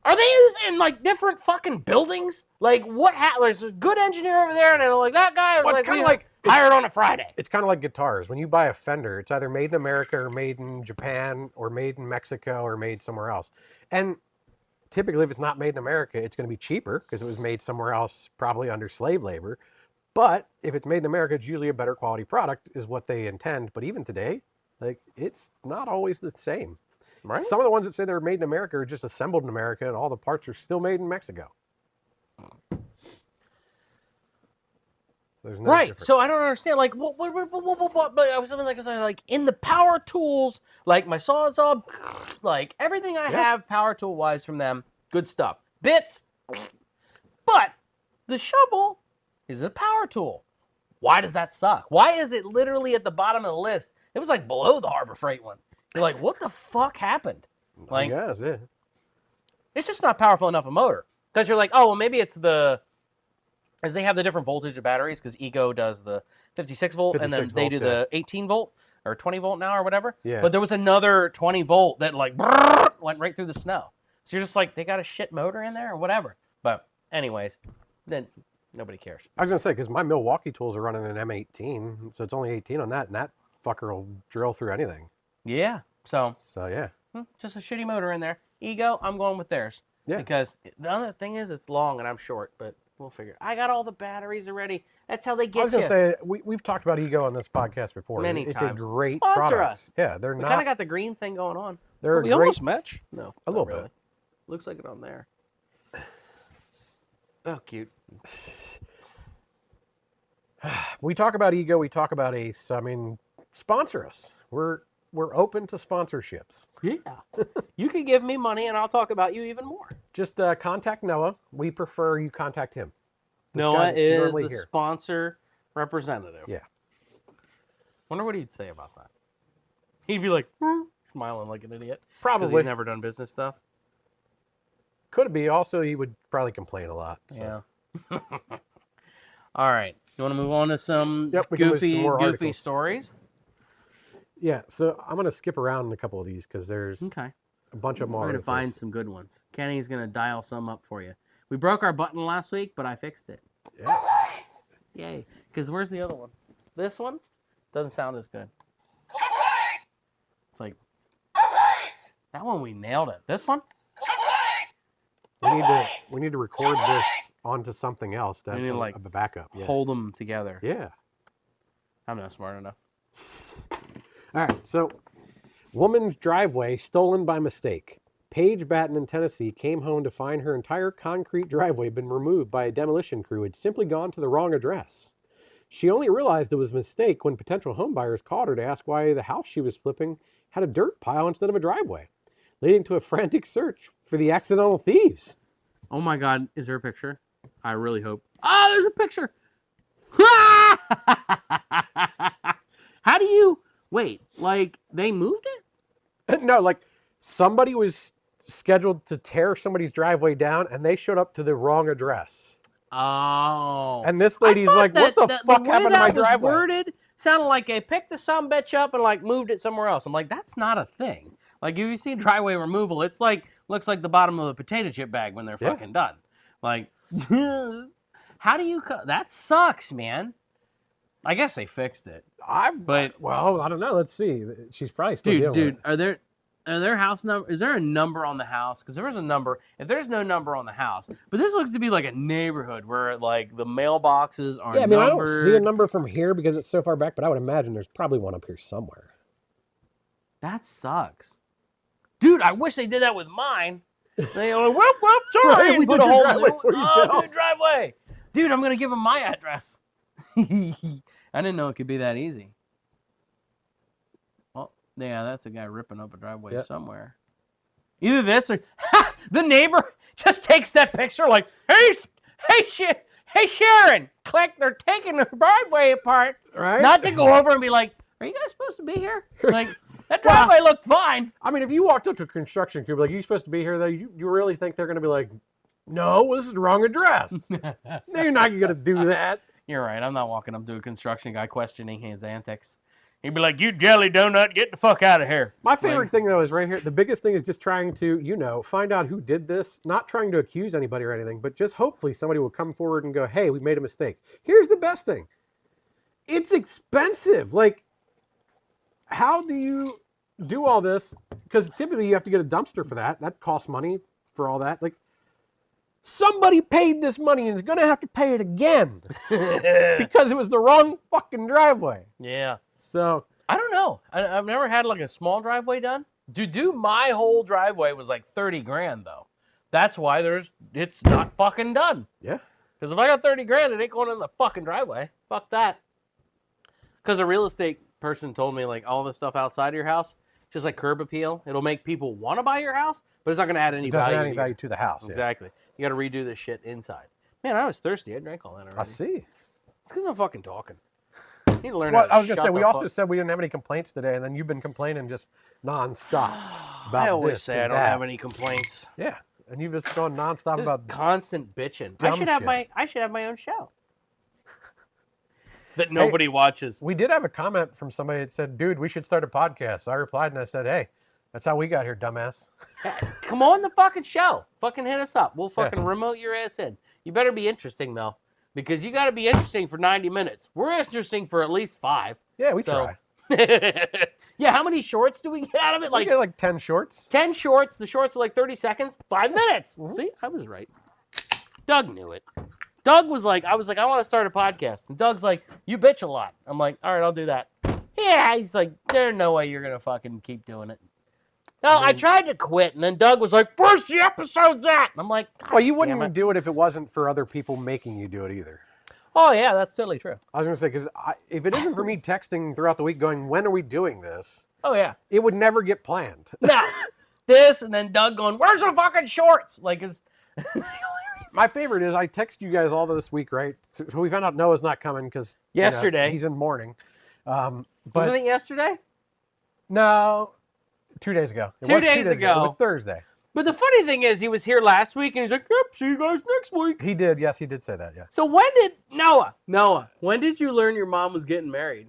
are they in like different fucking buildings? Like, what? There's a good engineer over there, and they're like, that guy was hired on a Friday. It's kind of like guitars. When you buy a Fender, it's either made in America or made in Japan or made in Mexico or made somewhere else. And typically, if it's not made in America, it's going to be cheaper because it was made somewhere else, probably under slave labor. But if it's made in America, it's usually a better quality product, is what they intend. But even today, like, it's not always the same. Right? Some of the ones that say they're made in America are just assembled in America, and all the parts are still made in Mexico. So there's no Right. difference. So I don't understand. Like, what? But I was something like in the power tools, like my Sawzall, like everything I have power tool wise from them, good stuff. Bits, but the shovel is a power tool. Why does that suck? Why is it literally at the bottom of the list? It was like below the Harbor Freight one. You're like, what the fuck happened? Like, I guess, yeah. it's just not powerful enough a motor. Because you're like, oh, well, maybe it's as they have the different voltage of batteries, because Ego does the 56 volt, and then they do the 18 volt or 20 volt now or whatever. Yeah. But there was another 20 volt that like went right through the snow. So you're just like, they got a shit motor in there or whatever. But anyways, then nobody cares. I was going to say, because my Milwaukee tools are running an M18, so it's only 18 on that, and that fucker will drill through anything. Yeah. So yeah. just a shitty motor in there. Ego, I'm going with theirs. Yeah. Because the other thing is, it's long and I'm short, but we'll figure. I got all the batteries already. That's how they get you. I was going to say, we've talked about Ego on this podcast before. Many it's times. a great Sponsor product. us. Yeah, they're We not. kind of got the green thing going on. They're we a great almost match. No, a little bit. Looks like it on there. Oh, cute. We talk about Ego. We talk about Ace. I mean, sponsor us. We're open to sponsorships. Yeah. You can give me money and I'll talk about you even more. Just contact Noah. We prefer you contact him. This Noah guy's is normally the here. sponsor representative. Yeah. Wonder what he'd say about that. He'd be like, smiling like an idiot. Because Probably. he's never done business stuff. Could it be? Also, he would probably complain a lot. So. Yeah. All right. You want to move on to some we can move some more goofy articles. stories? Yeah, so I'm going to skip around a couple of these because there's Okay. a bunch of them We're going to articles. find some good ones. Kenny's going to dial some up for you. We broke our button last week, but I fixed it. Yeah. Yay. Because where's the other one? This one doesn't sound as good. It's like, that one we nailed it. This one? We need to record this onto something else to We need to, like, have a backup. Yeah. Hold them together. Yeah. I'm not smart enough. All right, so woman's driveway stolen by mistake. Paige Batten in Tennessee came home to find her entire concrete driveway been removed by a demolition crew who had simply gone to the wrong address. She only realized it was a mistake when potential homebuyers called her to ask why the house she was flipping had a dirt pile instead of a driveway, leading to a frantic search for the accidental thieves. Oh my God, is there a picture? I really hope. Oh, there's a picture. How do you... Wait, like, they moved it? No, like, somebody was scheduled to tear somebody's driveway down, and they showed up to the wrong address. Oh. And this lady's like, what the fuck happened to my driveway? The way that was worded sounded like they picked the sumbitch up and, like, moved it somewhere else. I'm like, that's not a thing. Like, if you see driveway removal, it's like, looks like the bottom of a potato chip bag when they're fucking done. Like, how do you... That sucks, man. I guess they fixed it. Well, I don't know. Let's see. She's probably still dealing with it. Are there house number? Is there a number on the house? Because there was a number. If there's no number on the house, but this looks to be like a neighborhood where like the mailboxes are. Yeah, I mean, numbered. I don't see a number from here because it's so far back, but I would imagine there's probably one up here somewhere. That sucks, dude. I wish they did that with mine. They were like, whoop, sorry. Right, we put did a your whole driveway for you, Joe. new driveway, dude. I'm gonna give them my address. I didn't know it could be that easy. Well, yeah, that's a guy ripping up a driveway somewhere. Either this or the neighbor just takes that picture like, hey, Sharon, click, they're taking the driveway apart. Right? Not to go over and be like, are you guys supposed to be here? Like, that driveway looked fine. I mean, if you walked up to a construction crew, like, are you supposed to be here, though? You really think they're going to be like, no, this is the wrong address. They're not going to do that. You're right. I'm not walking up to a construction guy questioning his antics. He'd be like, you jelly donut, get the fuck out of here. My favorite thing, though, is right here. The biggest thing is just trying to, find out who did this. Not trying to accuse anybody or anything, but just hopefully somebody will come forward and go, hey, we made a mistake. Here's the best thing. It's expensive. Like, how do you do all this? Because typically you have to get a dumpster for that. That costs money for all that. Like, somebody paid this money and is going to have to pay it again because it was the wrong fucking driveway. Yeah. So I don't know. I've never had like a small driveway done. To do my whole driveway was like $30,000 though. That's why it's not fucking done. Yeah. Because if I got $30,000, it ain't going in the fucking driveway. Fuck that. Because a real estate person told me like all the stuff outside of your house, just like curb appeal, it'll make people want to buy your house, but it's not going to add any it doesn't value. add any value to the house. Exactly. You got to redo this shit inside. Man, I was thirsty. I drank all that already. I see. It's because I'm fucking talking. You need to learn Well, how to I was going to shut say, we the also fuck- said we didn't have any complaints today, and then you've been complaining just nonstop about I always this say I and don't that. have any complaints. Yeah, and you've just gone nonstop Just about constant bitching. I dumb should have shit. I should have my own show that nobody watches. We did have a comment from somebody that said, dude, we should start a podcast. So I replied and I said, hey, that's how we got here, dumbass. Come on the fucking show. Fucking hit us up. We'll fucking remote your ass in. You better be interesting though, because you got to be interesting for 90 minutes. We're interesting for at least 5. Yeah, we try. Yeah, how many shorts do we get out of it? We Like get like 10 shorts. 10 shorts. The shorts are like 30 seconds. 5 minutes. See, I was right. Doug knew it. Doug was like, I want to start a podcast. And Doug's like, you bitch a lot. I'm like, all right, I'll do that. Yeah, he's like, there's no way you're going to fucking keep doing it. No, I tried to quit. And then Doug was like, where's the episodes at? And I'm like, Well, you damn wouldn't it. do it if it wasn't for other people making you do it either. Oh, yeah, that's totally true. I was going to say, because if it isn't for me texting throughout the week going, when are we doing this? Oh, yeah. It would never get planned. No, this and then Doug going, where's the fucking shorts? Like, it's My favorite is I text you guys all this week, right? So we found out Noah's not coming because Yesterday. he's in mourning. But wasn't it yesterday? no, 2 days ago. It 2 was days ago. It was Thursday. But the funny thing is, he was here last week, and he's like, yep, see you guys next week. He did. Yes, he did say that. Yeah. So when did, Noah, when did you learn your mom was getting married?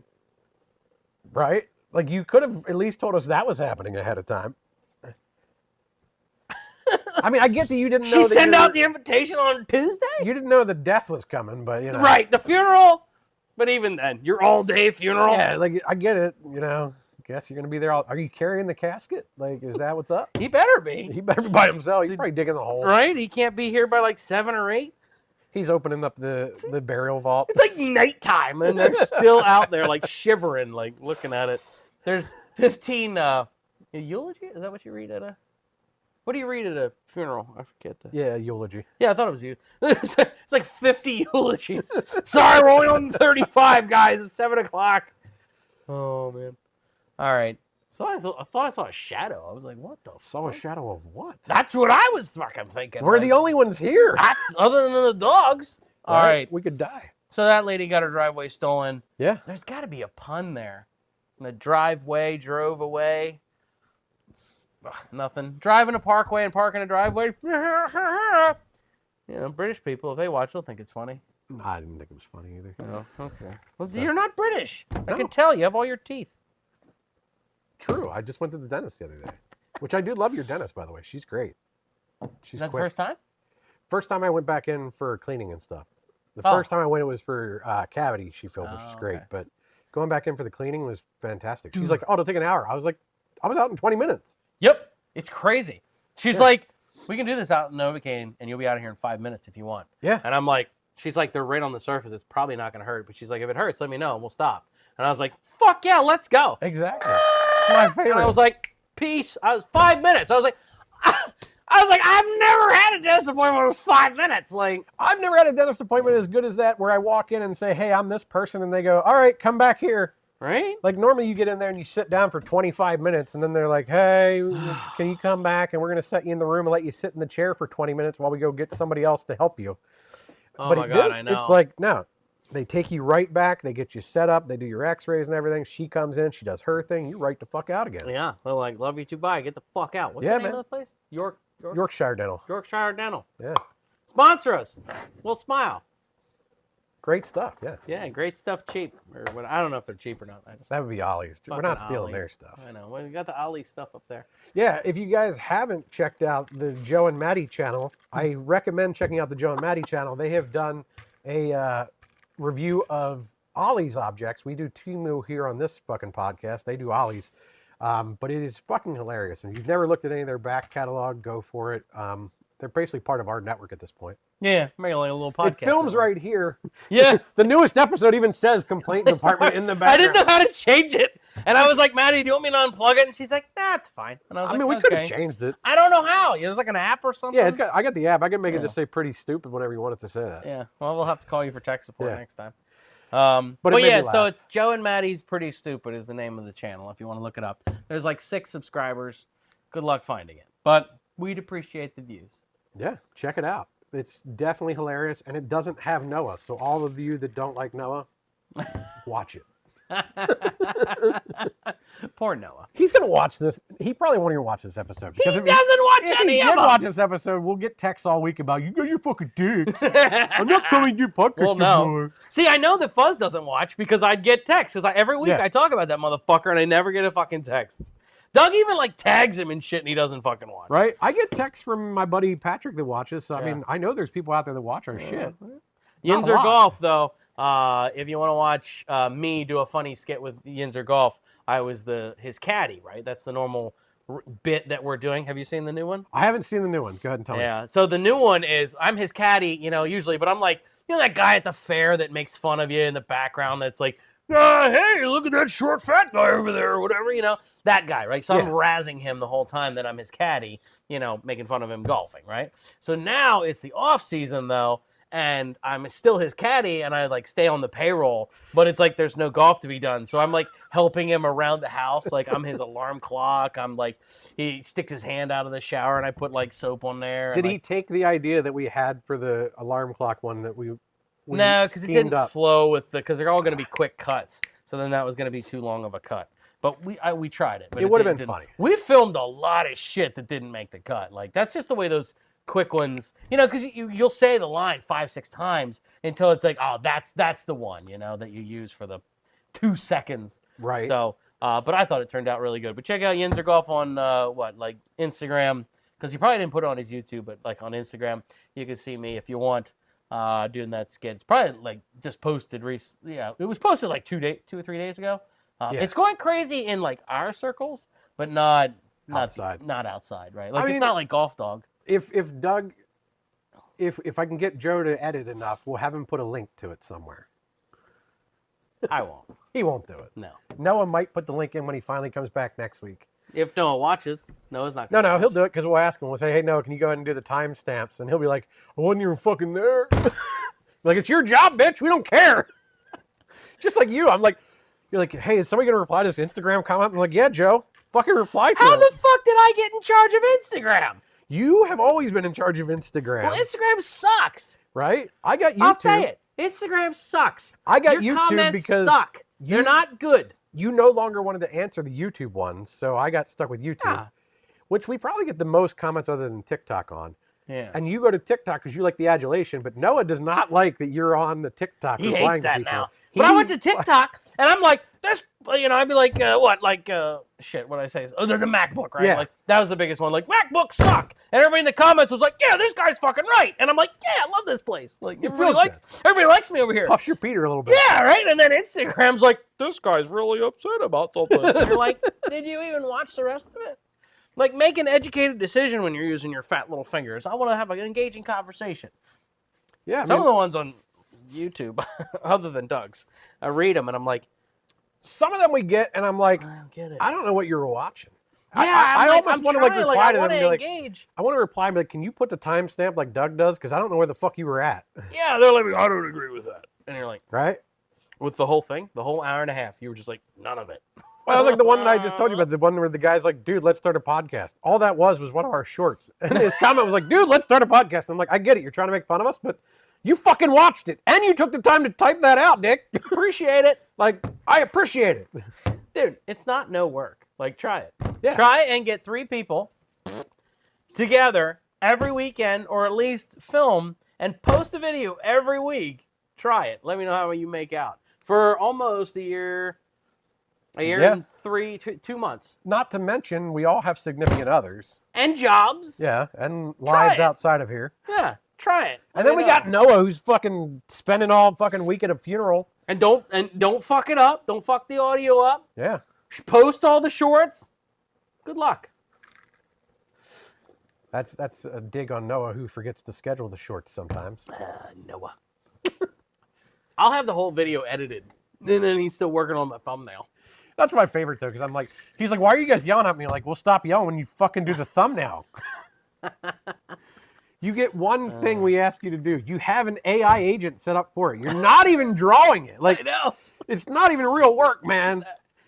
Right? Like, you could have at least told us that was happening ahead of time. I mean, I get that you didn't know She that sent out the invitation on Tuesday? you didn't know the death was coming, but, Right, the funeral. But even then, your all-day funeral. Yeah, like, I get it, Guess you're going to be there. Are you carrying the casket? Like, is that what's up? He better be. He better be by himself. He's probably digging the hole. Right? He can't be here by like 7 or 8. He's opening up the burial vault. It's like nighttime, and they're still out there, like shivering, like looking at it. There's 15 eulogy. Is that what you read at a? What do you read at a funeral? I forget that. Yeah, eulogy. Yeah, I thought it was you. It's like 50 eulogies. Sorry, we're only on 35, guys. It's 7 o'clock. Oh man. All right. So I thought I saw a shadow. I was like, what the? Saw a fuck? shadow of what? That's what I was fucking thinking. We're like, the only ones here. other than the dogs. All right. We could die. So that lady got her driveway stolen. Yeah. There's got to be a pun there. The driveway drove away. Nothing. Driving a parkway and parking a driveway. British people, if they watch, they'll think it's funny. I didn't think it was funny either. Oh, okay. Well, you're not British. I No. can tell. You have all your teeth. True. I just went to the dentist the other day, which I do love your dentist, by the way. She's great. She's Is that the quick. first time? First time I went back in for cleaning and stuff. The Oh. first time I went, it was for cavity she filled, which is Oh, great. okay. But going back in for the cleaning was fantastic. She's like, oh, it'll take an hour. I was like, I was out in 20 minutes. Yep. It's crazy. She's Yeah. like, we can do this out in Novocaine, and you'll be out of here in 5 minutes if you want. Yeah. And I'm like, she's like, they're right on the surface. It's probably not going to hurt. But she's like, if it hurts, let me know, and we'll stop. And I was like, fuck yeah, let's go. Exactly. It's my favorite. And I was like, peace. I was 5 minutes. I was like, I've never had a dentist appointment that was 5 minutes. Like, I've never had a dentist appointment as good as that where I walk in and say, hey, I'm this person. And they go, all right, come back here. Right? Like normally you get in there and you sit down for 25 minutes and then they're like, hey, can you come back and we're going to set you in the room and let you sit in the chair for 20 minutes while we go get somebody else to help you. Oh But my at God, this, I know. it's like, no, they take you right back. They get you set up. They do your x-rays and everything. She comes in. She does her thing. You're right the fuck out again. Yeah, they're like, love you too, bye. Get the fuck out. What's Yeah, the name man. of the place? Yorkshire Dental. Yorkshire Dental. Yeah. Sponsor us. We'll smile. Great stuff. Yeah. Yeah, great stuff, cheap. Or what? I don't know if they're cheap or not. I just That would be Ollie's. We're not fucking stealing their Ollie's. stuff. I know. Well, we got the Ollie stuff up there. Yeah, if you guys haven't checked out the Joe and Maddie channel, I recommend checking out the Joe and Maddie channel. They have done a review of Ollie's objects. We do Temu here on this fucking podcast. They do Ollie's. But it is fucking hilarious. And if you've never looked at any of their back catalog, go for it. They're basically part of our network at this point. Yeah, make like a little podcast. It films right here. Yeah. The newest episode even says complaint department in the background. I didn't know how to change it. And I was like, Maddie, do you want me to unplug it? And she's like, nah, it's fine. And I was I like, mean, we okay. could have changed it. I don't know how. There's like an app or something. Yeah, I got the app. I can make it Yeah. just say pretty stupid whenever you want it to say that. Yeah. Well, we'll have to call you for tech support Yeah. next time. But But it made yeah, me so laugh. it's Joe and Maddie's Pretty Stupid is the name of the channel if you want to look it up. There's like 6 subscribers. Good luck finding it. But we'd appreciate the views. Yeah, check it out. It's definitely hilarious, and it doesn't have Noah. So all of you that don't like Noah, watch it. Poor Noah. He's gonna watch this. He probably won't even watch this episode He because doesn't watch if any he of did them. watch this episode, we'll get texts all week about you got your fucking dick. I'm not coming to your podcast Well, no. anymore. See, I know that Fuzz doesn't watch because I'd get texts. Because every week Yeah. I talk about that motherfucker and I never get a fucking text. Doug even like tags him and shit and he doesn't fucking watch. Right? I get texts from my buddy Patrick that watches. So I Yeah. mean, I know there's people out there that watch our shit. Yinzer lot. Golf, though, if you want to watch me do a funny skit with Yinzer Golf, I was his caddy, right? That's the normal bit that we're doing. Have you seen the new one? I haven't seen the new one. Go ahead and tell me. Yeah. So the new one is I'm his caddy, usually, but I'm like, that guy at the fair that makes fun of you in the background that's like, hey, look at that short fat guy over there or whatever, that guy, right? So I'm Yeah. razzing him the whole time that I'm his caddy, making fun of him golfing, right? So now it's the off season though, and I'm still his caddy and I like stay on the payroll, but it's like there's no golf to be done. So I'm like helping him around the house. Like I'm his alarm clock. I'm like, he sticks his hand out of the shower and I put like soap on there. Did and, he take the idea that we had for the alarm clock one that we No, because it steamed didn't flow with because they're all going to be quick cuts. So then that was going to be too long of a cut. But we tried it. But It would have been didn't- funny. We filmed a lot of shit that didn't make the cut. Like that's just the way those quick ones, because you'll say the line 5-6 times until it's like, oh, that's the one, that you use for the 2 seconds. Right. So, but I thought it turned out really good. But check out Yinzer Golf on Instagram, because he probably didn't put it on his YouTube, but like on Instagram, you can see me if you want. Doing that skit. It's probably like just posted recently. Yeah, it was posted like 2 or 3 days ago. Yeah. It's going crazy in like our circles, but not Outside. Not outside, right? Like I mean- it's not like Golf Dog. If Doug, if I can get Joe to edit enough, we'll have him put a link to it somewhere. I won't. He won't do it. No. Noah might put the link in when he finally comes back next week. If Noah watches, Noah's not. No, Gonna he'll watch. do it because we'll ask him. We'll say, hey, Noah, can you go ahead and do the timestamps? And he'll be like, I wasn't even fucking there. Like, it's your job, bitch. We don't care. Just like you. You're like, hey, is somebody going to reply to this Instagram comment? I'm like, yeah, Joe. Fucking reply to How it. the fuck did I get in charge of Instagram? You have always been in charge of Instagram, Well, Instagram sucks. right? I got YouTube. I'll say it. Instagram sucks. I got Your YouTube comments because suck. They're not good. You no longer wanted to answer the YouTube ones, so I got stuck with YouTube, Yeah. which we probably get the most comments other than TikTok on. Yeah. And you go to TikTok because you like the adulation, but Noah does not like that you're on the TikTok. He replying hates to that people. now. But I went to TikTok and I'm like, this, I'd be like, shit, what did I say? Oh, the MacBook, right? Yeah. Like, that was the biggest one. Like, MacBooks suck. And everybody in the comments was like, yeah, this guy's fucking right. And I'm like, yeah, I love this place. Like, feels everybody likes me over here. Puffs your Peter a little bit. Yeah, right? And then Instagram's like, this guy's really upset about something. And you're like, did you even watch the rest of it? Like, make an educated decision when you're using your fat little fingers. I want to have an engaging conversation. Yeah. I Some mean, of the ones on YouTube, other than Doug's, I read them and I'm like, some of them we get, and I'm like, I don't get it. I don't know what you were watching. Yeah, I I'm almost want to like trying, reply to I them and be like, engage. I want to reply and be like, can you put the timestamp like Doug does? Because I don't know where the fuck you were at. Yeah, they're like, I don't agree with that. And you're like, Right? With the whole thing, the whole hour and a half, you were just like, none of it. Well, like the one that I just told you about, the one where the guy's like, dude, let's start a podcast. All that was one of our shorts. And his comment was like, dude, let's start a podcast. And I'm like, I get it. You're trying to make fun of us, but you fucking watched it. And you took the time to type that out, Dick. Appreciate it. Like, I appreciate it. Dude, it's not no work. Like, try it. Yeah. Try and get 3 people together every weekend, or at least film and post a video every week. Try it. Let me know how you make out. For almost a year and 2 months. Not to mention, we all have significant others. And jobs. Yeah, and lives outside of here. Yeah, try it. And then we got Noah, who's fucking spending all fucking week at a funeral. And don't fuck it up. Don't fuck the audio up. Yeah. Post all the shorts. Good luck. That's a dig on Noah, who forgets to schedule the shorts sometimes. Noah. I'll have the whole video edited, and then he's still working on the thumbnail. That's my favorite, though, because I'm like, he's like, why are you guys yelling at me? Like, we'll stop yelling when you fucking do the thumbnail. You get one thing we ask you to do. You have an AI agent set up for it. You're not even drawing it. Like, I know. It's not even real work, man.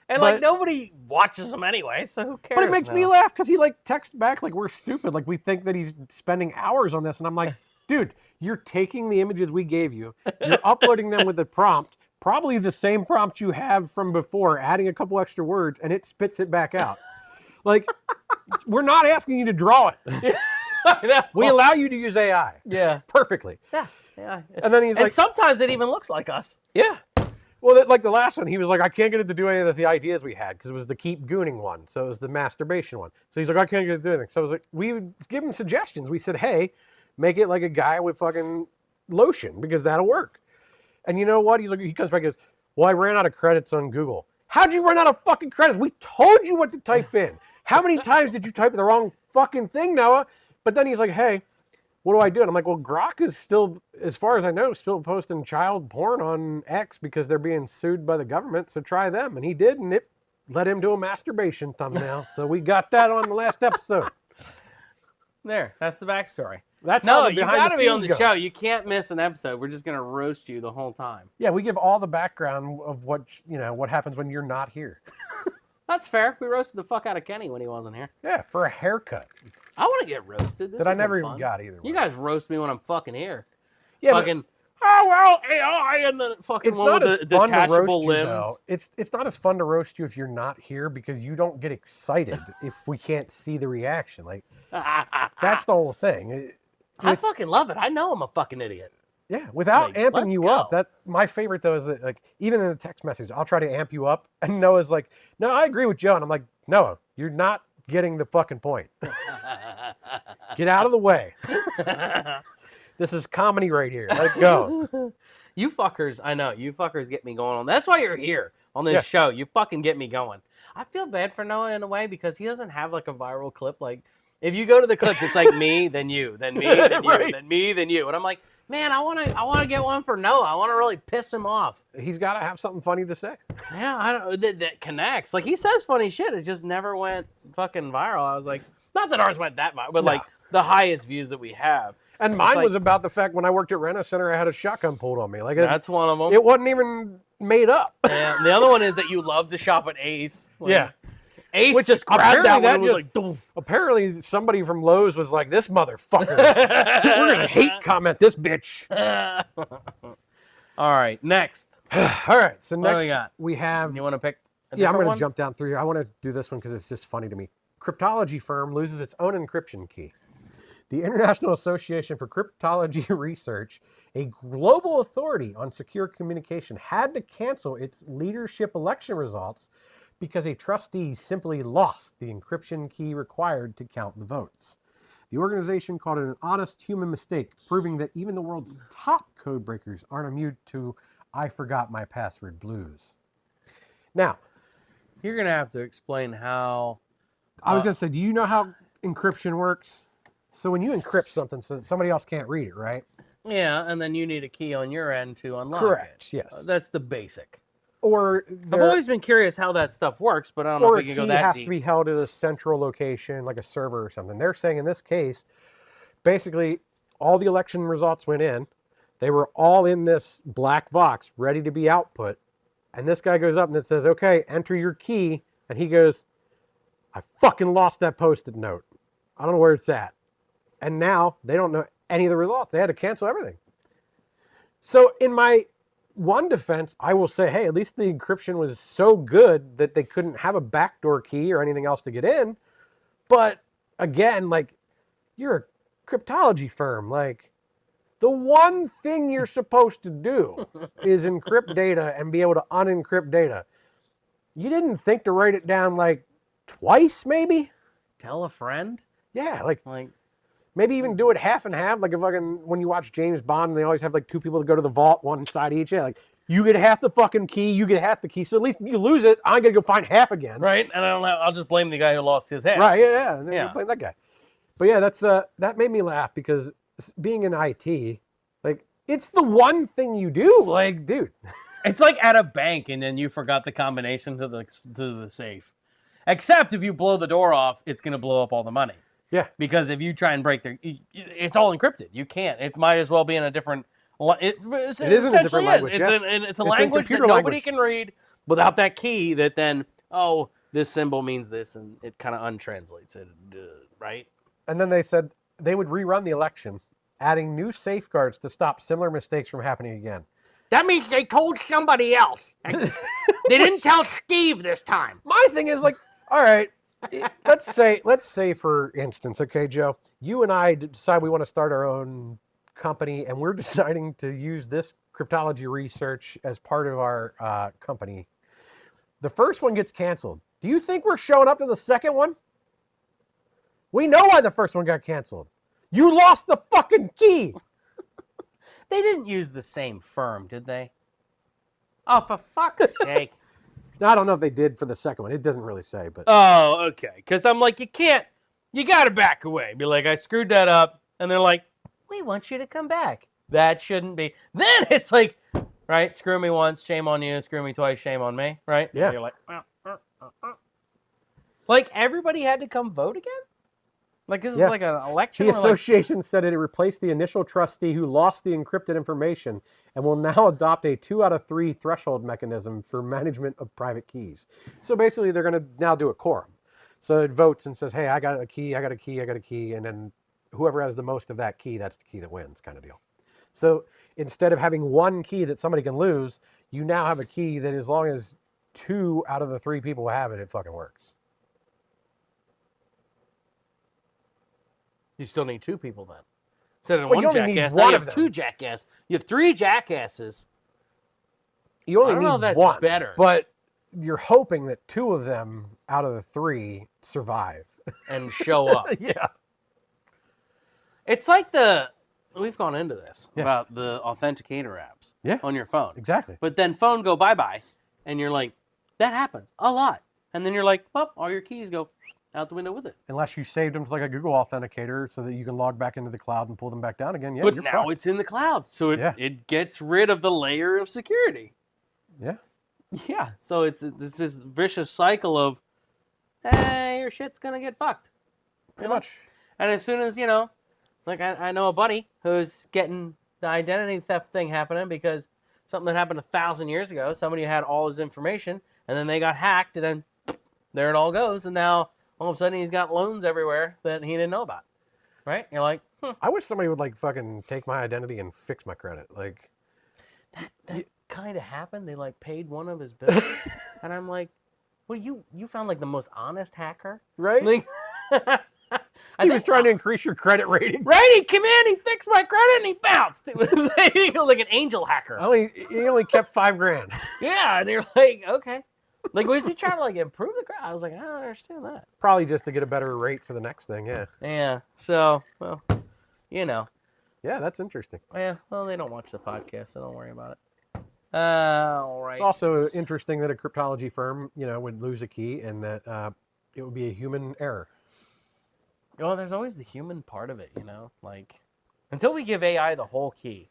And like nobody watches them anyway, so who cares? But it makes me laugh because he like texts back like we're stupid. Like we think that he's spending hours on this. And I'm like, dude, you're taking the images we gave you. You're uploading them with a prompt. Probably the same prompt you have from before, adding a couple extra words, and it spits it back out. Like, we're not asking you to draw it. We allow you to use AI. Yeah. Perfectly. Yeah. Yeah. And then he's like, sometimes it even looks like us. Yeah. Well, like the last one, he was like, I can't get it to do any of the ideas we had because it was the keep gooning one. So it was the masturbation one. So he's like, I can't get it to do anything. So I was like, we would give him suggestions. We said, hey, make it like a guy with fucking lotion because that'll work. And you know what? He's like, he comes back and goes, well, I ran out of credits on Google. How'd you run out of fucking credits? We told you what to type in. How many times did you type the wrong fucking thing, Noah? But then he's like, hey, what do I do? And I'm like, well, Grok is still, as far as I know, still posting child porn on X because they're being sued by the government. So try them. And he did, and it led him to a masturbation thumbnail. So we got that on the last episode. There, that's the backstory. That's no, how the you behind got the to be on scenes the goes. show. You can't miss an episode. We're just gonna roast you the whole time. Yeah, we give all the background of what what happens when you're not here. That's fair. We roasted the fuck out of Kenny when he wasn't here. Yeah, for a haircut. I want to get roasted. This That I isn't never fun. even got either. You guys roast me when I'm fucking here. Yeah, fucking. Oh well, AI and the fucking it's one not with as the fun to detachable roast you, limbs. though. It's not as fun to roast you if you're not here because you don't get excited if we can't see the reaction. Like that's the whole thing. I fucking love it. I know I'm a fucking idiot. Yeah, without Like, amping let's you go. up. That my favorite though is that like even in the text message, I'll try to amp you up, and Noah's like, "No, I agree with Joe," and I'm like, "Noah, you're not getting the fucking point. Get out of the way. This is comedy right here. Let it go." You fuckers, I know, you fuckers get me going on. That's why you're here on this show. You fucking get me going. I feel bad for Noah in a way because he doesn't have like a viral clip. Like, if you go to the clips, it's like me, then you, then me, then you, Right. then me, then you. And I'm like, man, I wanna get one for Noah. I want to really piss him off. He's got to have something funny to say. Yeah, I don't that connects. Like, he says funny shit. It just never went fucking viral. I was like, not that ours went that much, but No. like the highest views that we have. And mine like- was about the fact when I worked at Reno Center, I had a shotgun pulled on me. Like That's one of them. it wasn't even made up. And the other one is that you love to shop at Ace. Like, Yeah. Ace Which just grabbed that one and was like, doof. Apparently somebody from Lowe's was like, this motherfucker. We're going to hate comment this bitch. All right, next. All right. So What do next we got? we have. You want to pick a Yeah, I'm different going one? to jump down through here. I want to do this one because it's just funny to me. Cryptology firm loses its own encryption key. The International Association for Cryptology Research, a global authority on secure communication, had to cancel its leadership election results because a trustee simply lost the encryption key required to count the votes. The organization called it an honest human mistake, proving that even the world's top code breakers aren't immune to I forgot my password blues. Now, You're going to have to explain how. I was going to say, do you know how encryption works? So when you encrypt something so that somebody else can't read it, right? Yeah, and then you need a key on your end to unlock Correct, it. yes. That's the basic. Or I've always been curious how that stuff works, but I don't know or if a we key can go that has deep. to be held at a central location, like a server or something. They're saying in this case, basically, all the election results went in. They were all in this black box, ready to be output, And this guy goes up and it says, okay, enter your key. And he goes, I fucking lost that Post-it note. I don't know where it's at. And now they don't know any of the results. They had to cancel everything. So in my one defense, I will say, hey, at least the encryption was so good that they couldn't have a backdoor key or anything else to get in. But again, like, you're a cryptology firm. Like, the one thing you're supposed to do is encrypt data and be able to unencrypt data. You didn't think to write it down like twice, maybe? Tell a friend? Yeah, like Like, maybe even do it half and half. Like if fucking when you watch James Bond, they always have like two people that go to the vault, one side each. Yeah, like you get half the fucking key, you get half the key. So at least you lose it. I'm gonna go find half again. right? And I'll just blame the guy who lost his head. Right? Yeah. And then Yeah. you blame that guy. But yeah, that's that made me laugh because being in IT, like it's the one thing you do. Like, dude. It's like at a bank and then you forgot the combination to the safe. Except if you blow the door off, it's going to blow up all the money. Yeah. Because if you try and break it's all encrypted. You can't. It might as well be in a different. It is in a different language. It's a language that nobody can read without that key. That then, oh, this symbol means this, and it kind of untranslates it, right? And then they said they would rerun the election, adding new safeguards to stop similar mistakes from happening again. That means they told somebody else. They didn't tell Steve this time. My thing is like, all right, let's say for instance, okay, Joe, you and I decide we want to start our own company, and we're deciding to use this cryptology research as part of our company. The first one gets canceled. Do you think we're showing up to the second one? We know why the first one got canceled. You lost the fucking key. They didn't use the same firm, did they? Oh, for fuck's sake. Now, I don't know if they did for the second one. It doesn't really say, but Oh, okay. Because I'm like, you got to back away. Be like, I screwed that up. And they're like, we want you to come back. That shouldn't be. Then it's like, right, screw me once, shame on you. Screw me twice, shame on me. Right? Yeah. And you're like, Like, everybody had to come vote again? Like, this is Yeah. like an election? the or like- association said it replaced the initial trustee who lost the encrypted information and will now adopt a 2 out of 3 threshold mechanism for management of private keys. So basically, they're going to now do a quorum. So it votes and says, hey, I got a key, I got a key, I got a key. And then whoever has the most of that key, that's the key that wins, kind of deal. So instead of having one key that somebody can lose, you now have a key that as long as 2 out of the 3 people have it, it fucking works. You still need 2 people then. Instead of Well, you one only need jackass, one now you of have them. 2 jackasses. You have 3 jackasses. You only I don't need know if that's one, better. but you're hoping that 2 of them out of the 3 survive. And show up. Yeah. It's like we've gone into this about the authenticator apps on your phone. Exactly. But then phone go bye-bye, and you're like, that happens a lot. And then you're like, well, all your keys go out the window with it. Unless you saved them to like a Google Authenticator so that you can log back into the cloud and pull them back down again. Yeah, but you're now fucked. it's in the cloud. So it gets rid of the layer of security. Yeah. Yeah. So it's this vicious cycle of, hey, your shit's going to get fucked. Pretty much. And as soon as, like I know a buddy who's getting the identity theft thing happening because something that happened 1,000 years ago, somebody had all his information, and then they got hacked, and then there it all goes, and now all of a sudden he's got loans everywhere that he didn't know about. Right? You're like, I wish somebody would like fucking take my identity and fix my credit. Like, that kind of happened. They like paid one of his bills, and I'm like, well, you found like the most honest hacker, right? Like, He was trying to increase your credit rating. Right? He came in, he fixed my credit, and he bounced. It was like an angel hacker. He only kept $5,000. Yeah, and you're like, okay. Like, was he trying to like improve the credit? I was like, I don't understand that. Probably just to get a better rate for the next thing. Yeah. Yeah. So, well, Yeah, that's interesting. Yeah. Well, they don't watch the podcast, so don't worry about it. All right. It's also interesting that a cryptology firm, would lose a key and that it would be a human error. Well, there's always the human part of it, like until we give AI the whole key,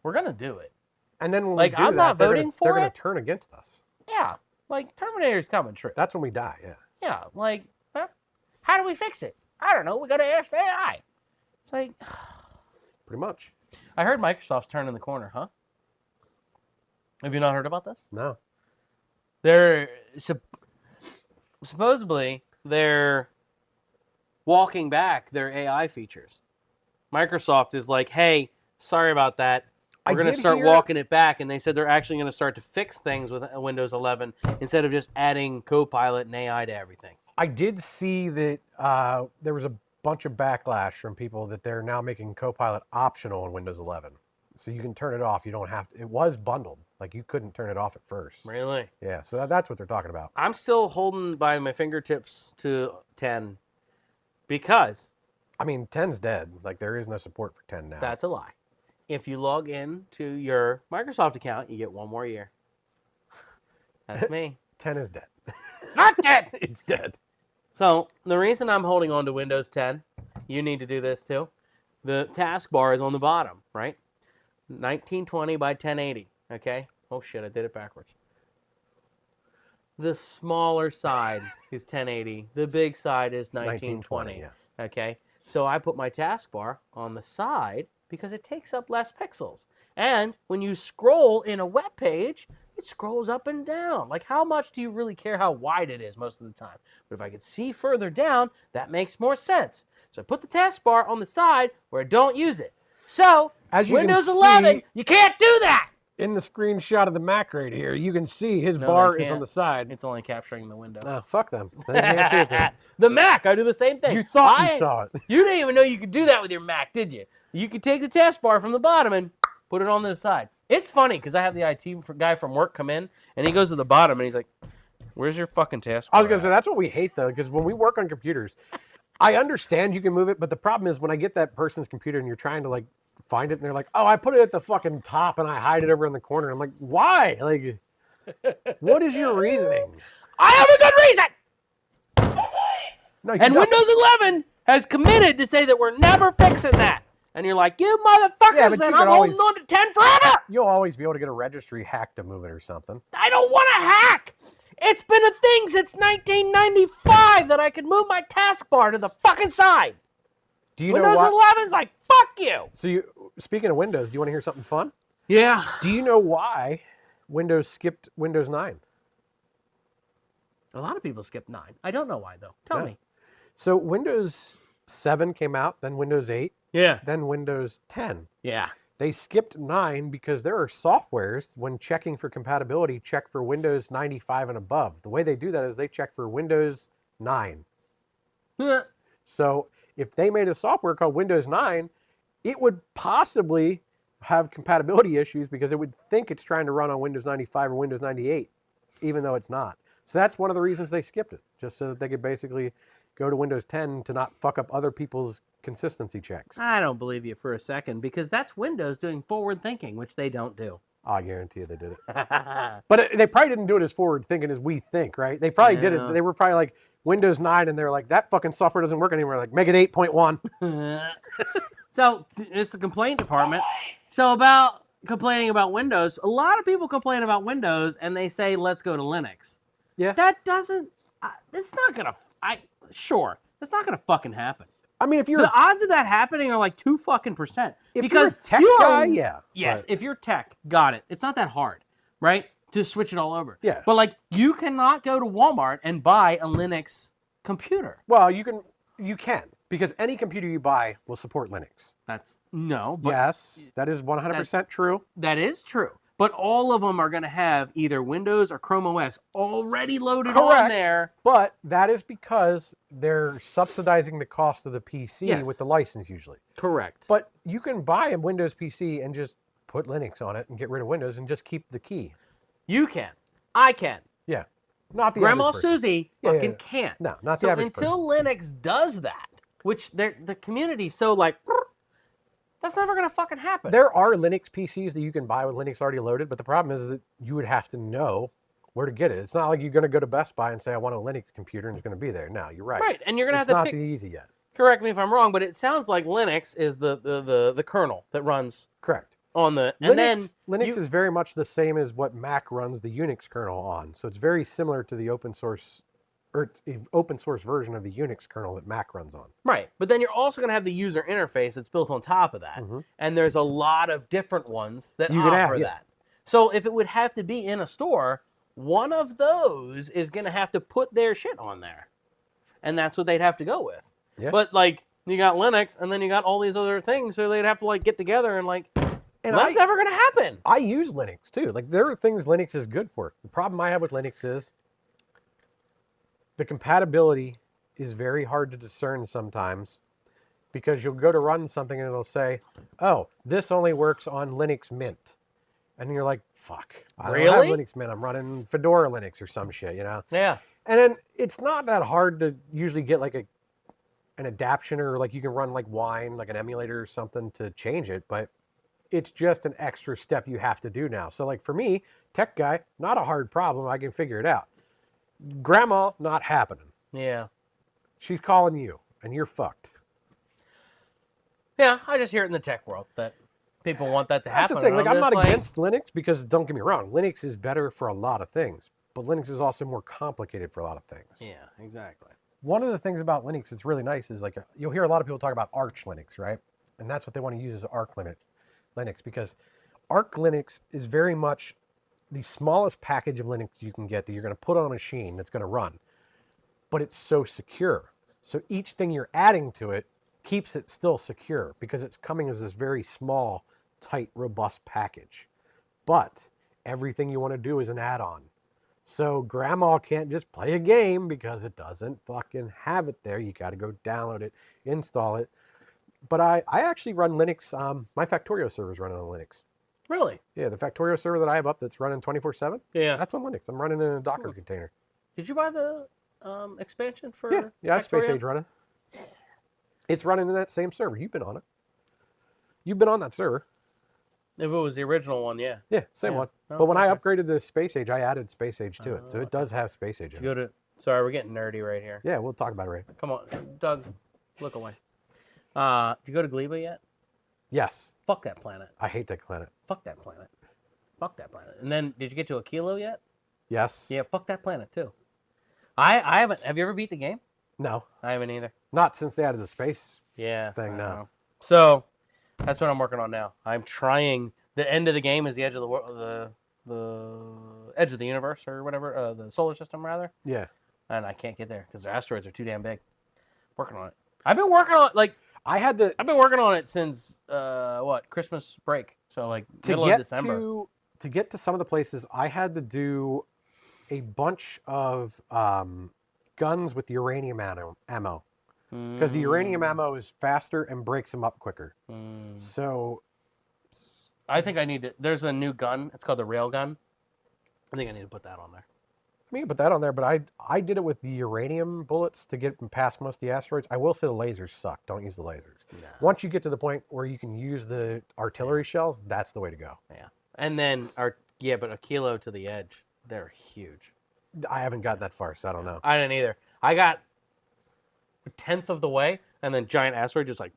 we're gonna do it. And then when like we do I'm not voting for they're it. going to turn against us. Yeah, like Terminator's coming true. That's when we die. Yeah. Yeah, like how do we fix it? I don't know. We gotta ask AI. It's like Pretty much. I heard Microsoft's turning the corner, huh? Have you not heard about this? No. They're supposedly they're walking back their AI features. Microsoft is like, hey, sorry about that. We're going to start walking it back. And they said they're actually going to start to fix things with Windows 11 instead of just adding Copilot and AI to everything. I did see that there was a bunch of backlash from people that they're now making Copilot optional in Windows 11. So you can turn it off. You don't have to. It was bundled. Like, you couldn't turn it off at first. Really? Yeah, so that's what they're talking about. I'm still holding by my fingertips to 10 because... I mean, 10's dead. Like, there is no support for 10 now. That's a lie. If you log in to your Microsoft account, you get 1 more year. That's me. 10 is dead. It's not dead! It's dead. So, the reason I'm holding on to Windows 10, you need to do this too. The taskbar is on the bottom, right? 1920 by 1080, okay? Oh shit, I did it backwards. The smaller side is 1080. The big side is 1920. Yes. Okay? So I put my taskbar on the side because it takes up less pixels. And when you scroll in a web page, it scrolls up and down. Like, how much do you really care how wide it is most of the time? But if I could see further down, that makes more sense. So I put the taskbar on the side where I don't use it. So, as you Windows can 11, see, you can't do that! In the screenshot of the Mac right here, you can see his bar is on the side. It's only capturing the window. Oh, fuck them. They can't see it then. The Mac, I do the same thing. You thought you saw it. You didn't even know you could do that with your Mac, did you? You could take the taskbar from the bottom and put it on the side. It's funny because I have the IT guy from work come in, and he goes to the bottom, and he's like, where's your fucking taskbar? I was going to say, that's what we hate, though, because when we work on computers, I understand you can move it, but the problem is when I get that person's computer and you're trying to, like, find it, and they're like, oh, I put it at the fucking top, and I hide it over in the corner. I'm like, why? Like, what is your reasoning? I have a good reason! No, and Windows 11 has committed to say that we're never fixing that. And you're like, you motherfuckers, and I'm holding on to 10 forever! You'll always be able to get a registry hack to move it or something. I don't want to hack! It's been a thing since 1995 that I could move my taskbar to the fucking side. Do you Windows know why? 11's like, fuck you! So, speaking of Windows, do you want to hear something fun? Yeah. Do you know why Windows skipped Windows 9? A lot of people skipped 9. I don't know why, though. Tell me. So, Windows 7 came out, then Windows 8, Yeah. then Windows 10. Yeah. They skipped 9 because there are softwares, when checking for compatibility, check for Windows 95 and above. The way they do that is they check for Windows 9. So, if they made a software called Windows 9, it would possibly have compatibility issues because it would think it's trying to run on Windows 95 or Windows 98, even though it's not. So that's one of the reasons they skipped it, just so that they could basically go to Windows 10 to not fuck up other people's consistency checks. I don't believe you for a second because that's Windows doing forward thinking, which they don't do. I guarantee you they did it. But they probably didn't do it as forward thinking as we think, right? They probably did it. They were probably like Windows 9 and they're like, that fucking software doesn't work anymore. Like, make it 8.1. So it's the complaint department. So about complaining about Windows, a lot of people complain about Windows and they say, let's go to Linux. Yeah. That doesn't, it's not going to, that's not going to fucking happen. I mean, if you're... The odds of that happening are like 2 fucking %. If you're a tech guy, yeah. Yes, but... if you're tech, got it. It's not that hard, right? To switch it all over. Yeah. But like, you cannot go to Walmart and buy a Linux computer. Well, you can, because any computer you buy will support Linux. But yes, that is 100% true. That is true. But all of them are going to have either Windows or Chrome OS already loaded on there. But that is because they're subsidizing the cost of the PC with the license usually. Correct. But you can buy a Windows PC and just put Linux on it and get rid of Windows and just keep the key. You can. I can. Yeah. Not the Grandma average person. Susie fucking can't. No, not the average person. So until Linux does that, which the community's so like, that's never going to fucking happen. There are Linux PCs that you can buy with Linux already loaded, but the problem is that you would have to know where to get it. It's not like you're going to go to Best Buy and say, I want a Linux computer, and it's going to be there. No, you're right. Right, and you're going to have to pick... It's not easy yet. Correct me if I'm wrong, but it sounds like Linux is the kernel that runs... Correct. On the... And Linux is very much the same as what Mac runs the Unix kernel on. So it's very similar to the open source version of the Unix kernel that Mac runs on. Right, but then you're also going to have the user interface that's built on top of that. Mm-hmm. And there's a lot of different ones that offer that. So if it would have to be in a store, one of those is going to have to put their shit on there. And that's what they'd have to go with. Yeah. But, like, you got Linux, and then you got all these other things, so they'd have to, like, get together and, like, that's never going to happen. I use Linux, too. Like, there are things Linux is good for. The problem I have with Linux is the compatibility is very hard to discern sometimes because you'll go to run something and it'll say, oh, this only works on Linux Mint. And you're like, fuck. I don't have Linux Mint. I'm running Fedora Linux or some shit, you know? Yeah. And then it's not that hard to usually get like an adaption or like you can run like Wine, like an emulator or something to change it, but it's just an extra step you have to do now. So like for me, tech guy, not a hard problem. I can figure it out. Grandma, not happening. Yeah. She's calling you and you're fucked. Yeah, I just hear it in the tech world that people want that to happen. That's the thing. Like, I'm not against Linux because don't get me wrong, Linux is better for a lot of things, but Linux is also more complicated for a lot of things. Yeah, exactly. One of the things about Linux that's really nice is like you'll hear a lot of people talk about Arch Linux, right? And that's what they want to use as Arch Linux because Arch Linux is very much the smallest package of Linux you can get that you're going to put on a machine that's going to run, but it's so secure. So each thing you're adding to it keeps it still secure because it's coming as this very small, tight, robust package. But everything you want to do is an add-on. So grandma can't just play a game because it doesn't fucking have it there. You got to go download it, install it. But I actually run Linux. My Factorio server is running on Linux. Really? Yeah, the Factorio server that I have up that's running 24/7. Yeah. That's on Linux. I'm running in a Docker container. Did you buy the expansion for Yeah, I have Space Factorio? Age running. It's running in that same server. You've been on it. You've been on that server. If it was the original one, yeah. Yeah, same one. Oh, But when I okay. upgraded the Space Age, I added Space Age to it. So it does have Space Age in it. Go to. Sorry, we're getting nerdy right here. Yeah, we'll talk about it right. Come on, Doug, look away. Did you go to Gleba yet? Yes. Fuck that planet. I hate that planet. Fuck that planet. Fuck that planet. And then, did you get to a kilo yet? Yes. Yeah, fuck that planet too. I haven't. Have you ever beat the game? No. I haven't either. Not since they added the space Yeah. thing, I no. know. So that's what I'm working on now. I'm trying. The end of the game is the edge of the world, the edge of the universe or whatever, the solar system rather. Yeah. And I can't get there because the asteroids are too damn big. Working on it. I've been working on I've been working on it since Christmas break. So like middle of December. To get to some of the places, I had to do a bunch of guns with uranium ammo. Because the uranium ammo is faster and breaks them up quicker. So I think I need to. There's a new gun. It's called the rail gun. I think I need to put that on there. I mean, put that on there, but I did it with the uranium bullets to get them past most of the asteroids. I will say the lasers suck. Don't use the lasers. Nah. Once you get to the point where you can use the artillery shells, that's the way to go. Yeah. And then but a kilo to the edge. They're huge. I haven't gotten that far, so I don't know. I didn't either. I got a tenth of the way, and then giant asteroid just like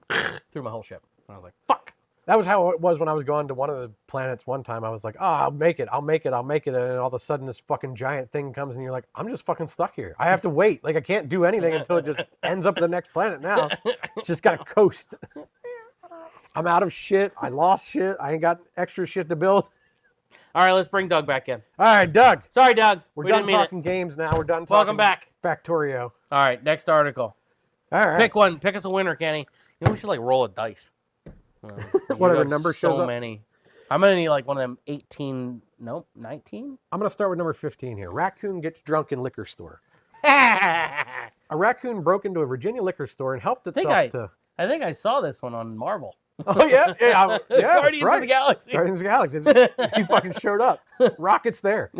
through my whole ship. And I was like, fuck. That was how it was when I was going to one of the planets one time. I was like, I'll make it. And all of a sudden this fucking giant thing comes and you're like, I'm just fucking stuck here. I have to wait. Like I can't do anything until it just ends up at the next planet now. It's just got to coast. I'm out of shit. I lost shit. I ain't got extra shit to build. All right, let's bring Doug back in. All right, Doug. Sorry, Doug. We're We done didn't mean talking games now. We're done talking Welcome back. Factorio. All right, next article. All right. Pick one. Pick us a winner, Kenny. You know, we should like roll a dice. Whatever number shows so up. many. I'm gonna need like one of them 18. Nope, 19. I'm going to start with number 15 here. Raccoon gets drunk in liquor store. I A raccoon broke into a Virginia liquor store and helped itself to... think I saw this one on Marvel. Oh, yeah. Yeah, that's Guardians right. of the Galaxy. Guardians of the Galaxy. He fucking showed up. Rocket's there.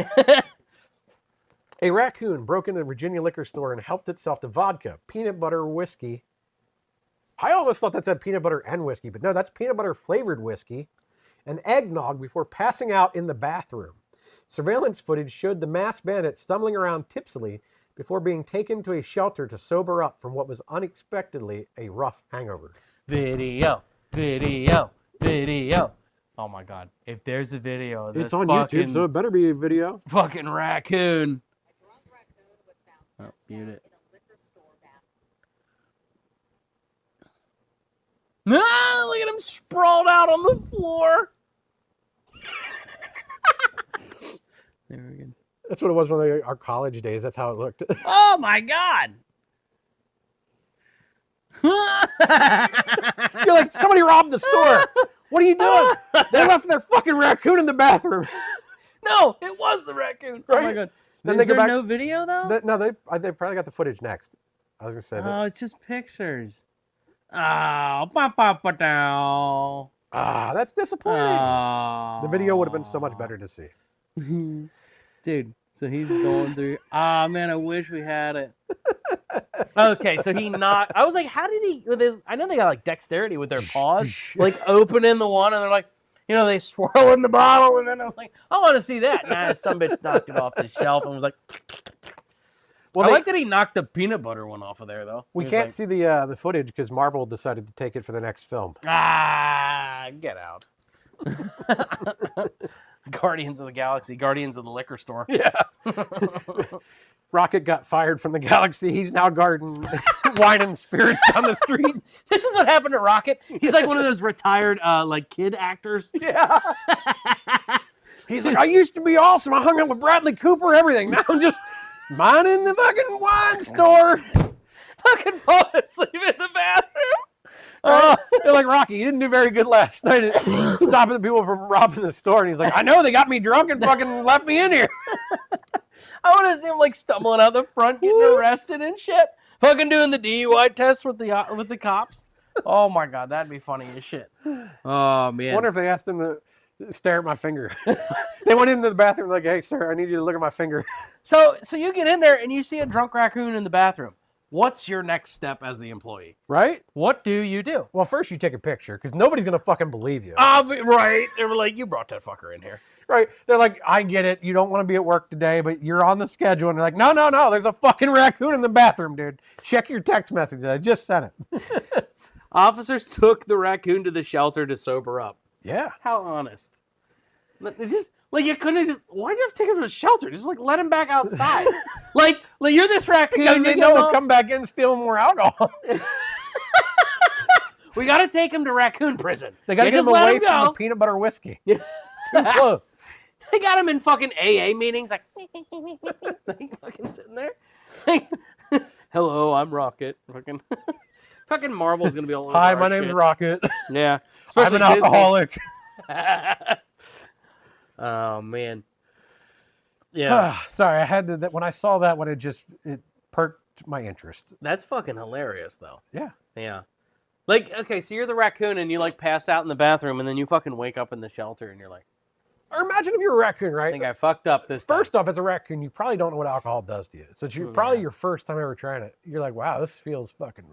A raccoon broke into the Virginia liquor store and helped itself to vodka, peanut butter, whiskey. I almost thought that said peanut butter and whiskey, but no, that's peanut butter flavored whiskey and eggnog before passing out in the bathroom. Surveillance footage showed the masked bandit stumbling around tipsily before being taken to a shelter to sober up from what was unexpectedly a rough hangover. Video. Oh my God! If there's a video of this It's on fucking, YouTube, so it better be a video. fucking raccoon. A drunk raccoon was found Oh, passed mute out it. in a liquor store bathroom. Ah, look at him sprawled out on the floor. There we go. That's what it was when our college days. That's how it looked. Oh my god. You're like, somebody robbed the store. What are you doing? They left their fucking raccoon in the bathroom. No, it was the raccoon. Oh my Right? god. Then Is they go there back- no video though? No, they probably got the footage next. I was gonna say that. Oh, it's just pictures. Oh, ba-ba-ba-dow. That's disappointing. Oh. The video would have been so much better to see. Dude, so he's going through. Ah, man, I wish we had it. Okay, so he knocked. I was like, how did he? With his, I know they got like dexterity with their paws, like opening the one, and they're like, they swirl in the bottle, and then I was like, I want to see that. Nah, some bitch knocked it off the shelf and was like. Well, I like that he knocked the peanut butter one off of there, though. we He was can't like, see the footage because Marvel decided to take it for the next film. Ah, get out. Guardians of the Galaxy, Guardians of the Liquor Store. Yeah. Rocket got fired from the galaxy. He's now guarding wine and spirits down the street. This is what happened to Rocket. He's like one of those retired like kid actors. Yeah. He's like, I used to be awesome. I hung out with Bradley Cooper, everything. Now I'm just minding the fucking wine store. Fucking falling asleep in the bathroom. They're like, Rocky, you didn't do very good last night at stopping the people from robbing the store. And he's like, I know, they got me drunk and fucking left me in here. I want to see him like stumbling out the front, getting arrested and shit. Fucking doing the DUI test with the cops. Oh my god, that'd be funny as shit. Oh man. I wonder if they asked him to stare at my finger. They went into the bathroom like, hey, sir, I need you to look at my finger. So you get in there and you see a drunk raccoon in the bathroom. What's your next step as the employee? Right? What do you do? Well, first you take a picture because nobody's going to fucking believe you. Right. They were like, you brought that fucker in here. Right? They're like, I get it. You don't want to be at work today, but you're on the schedule. And they're like, no. There's a fucking raccoon in the bathroom, dude. Check your text messages. I just sent it. Officers took the raccoon to the shelter to sober up. Yeah. How honest. Just like you couldn't have why'd you have to take him to the shelter? Just like let him back outside. like you're this raccoon. Because they know he'll come back in and steal more alcohol. We got to take him to raccoon prison. They got to get just him let away him from go. the peanut butter whiskey. Too close. They got him in fucking AA meetings, like, like fucking sitting there. Like, hello, I'm Rocket. Fucking Marvel's gonna be all over Hi, our my name's shit. Rocket. Yeah, I'm especially an Disney. alcoholic. Oh man. Yeah, Sorry, I had to. When I saw that one, it perked my interest. that's fucking hilarious, though. Yeah. Yeah. Like, okay, so you're the raccoon and you like pass out in the bathroom and then you fucking wake up in the shelter and you're like, Or imagine if you're a raccoon, I right? think I fucked up this time. First off, as a raccoon, you probably don't know what alcohol does to you. So it's probably your first time ever trying it. You're like, wow, this feels fucking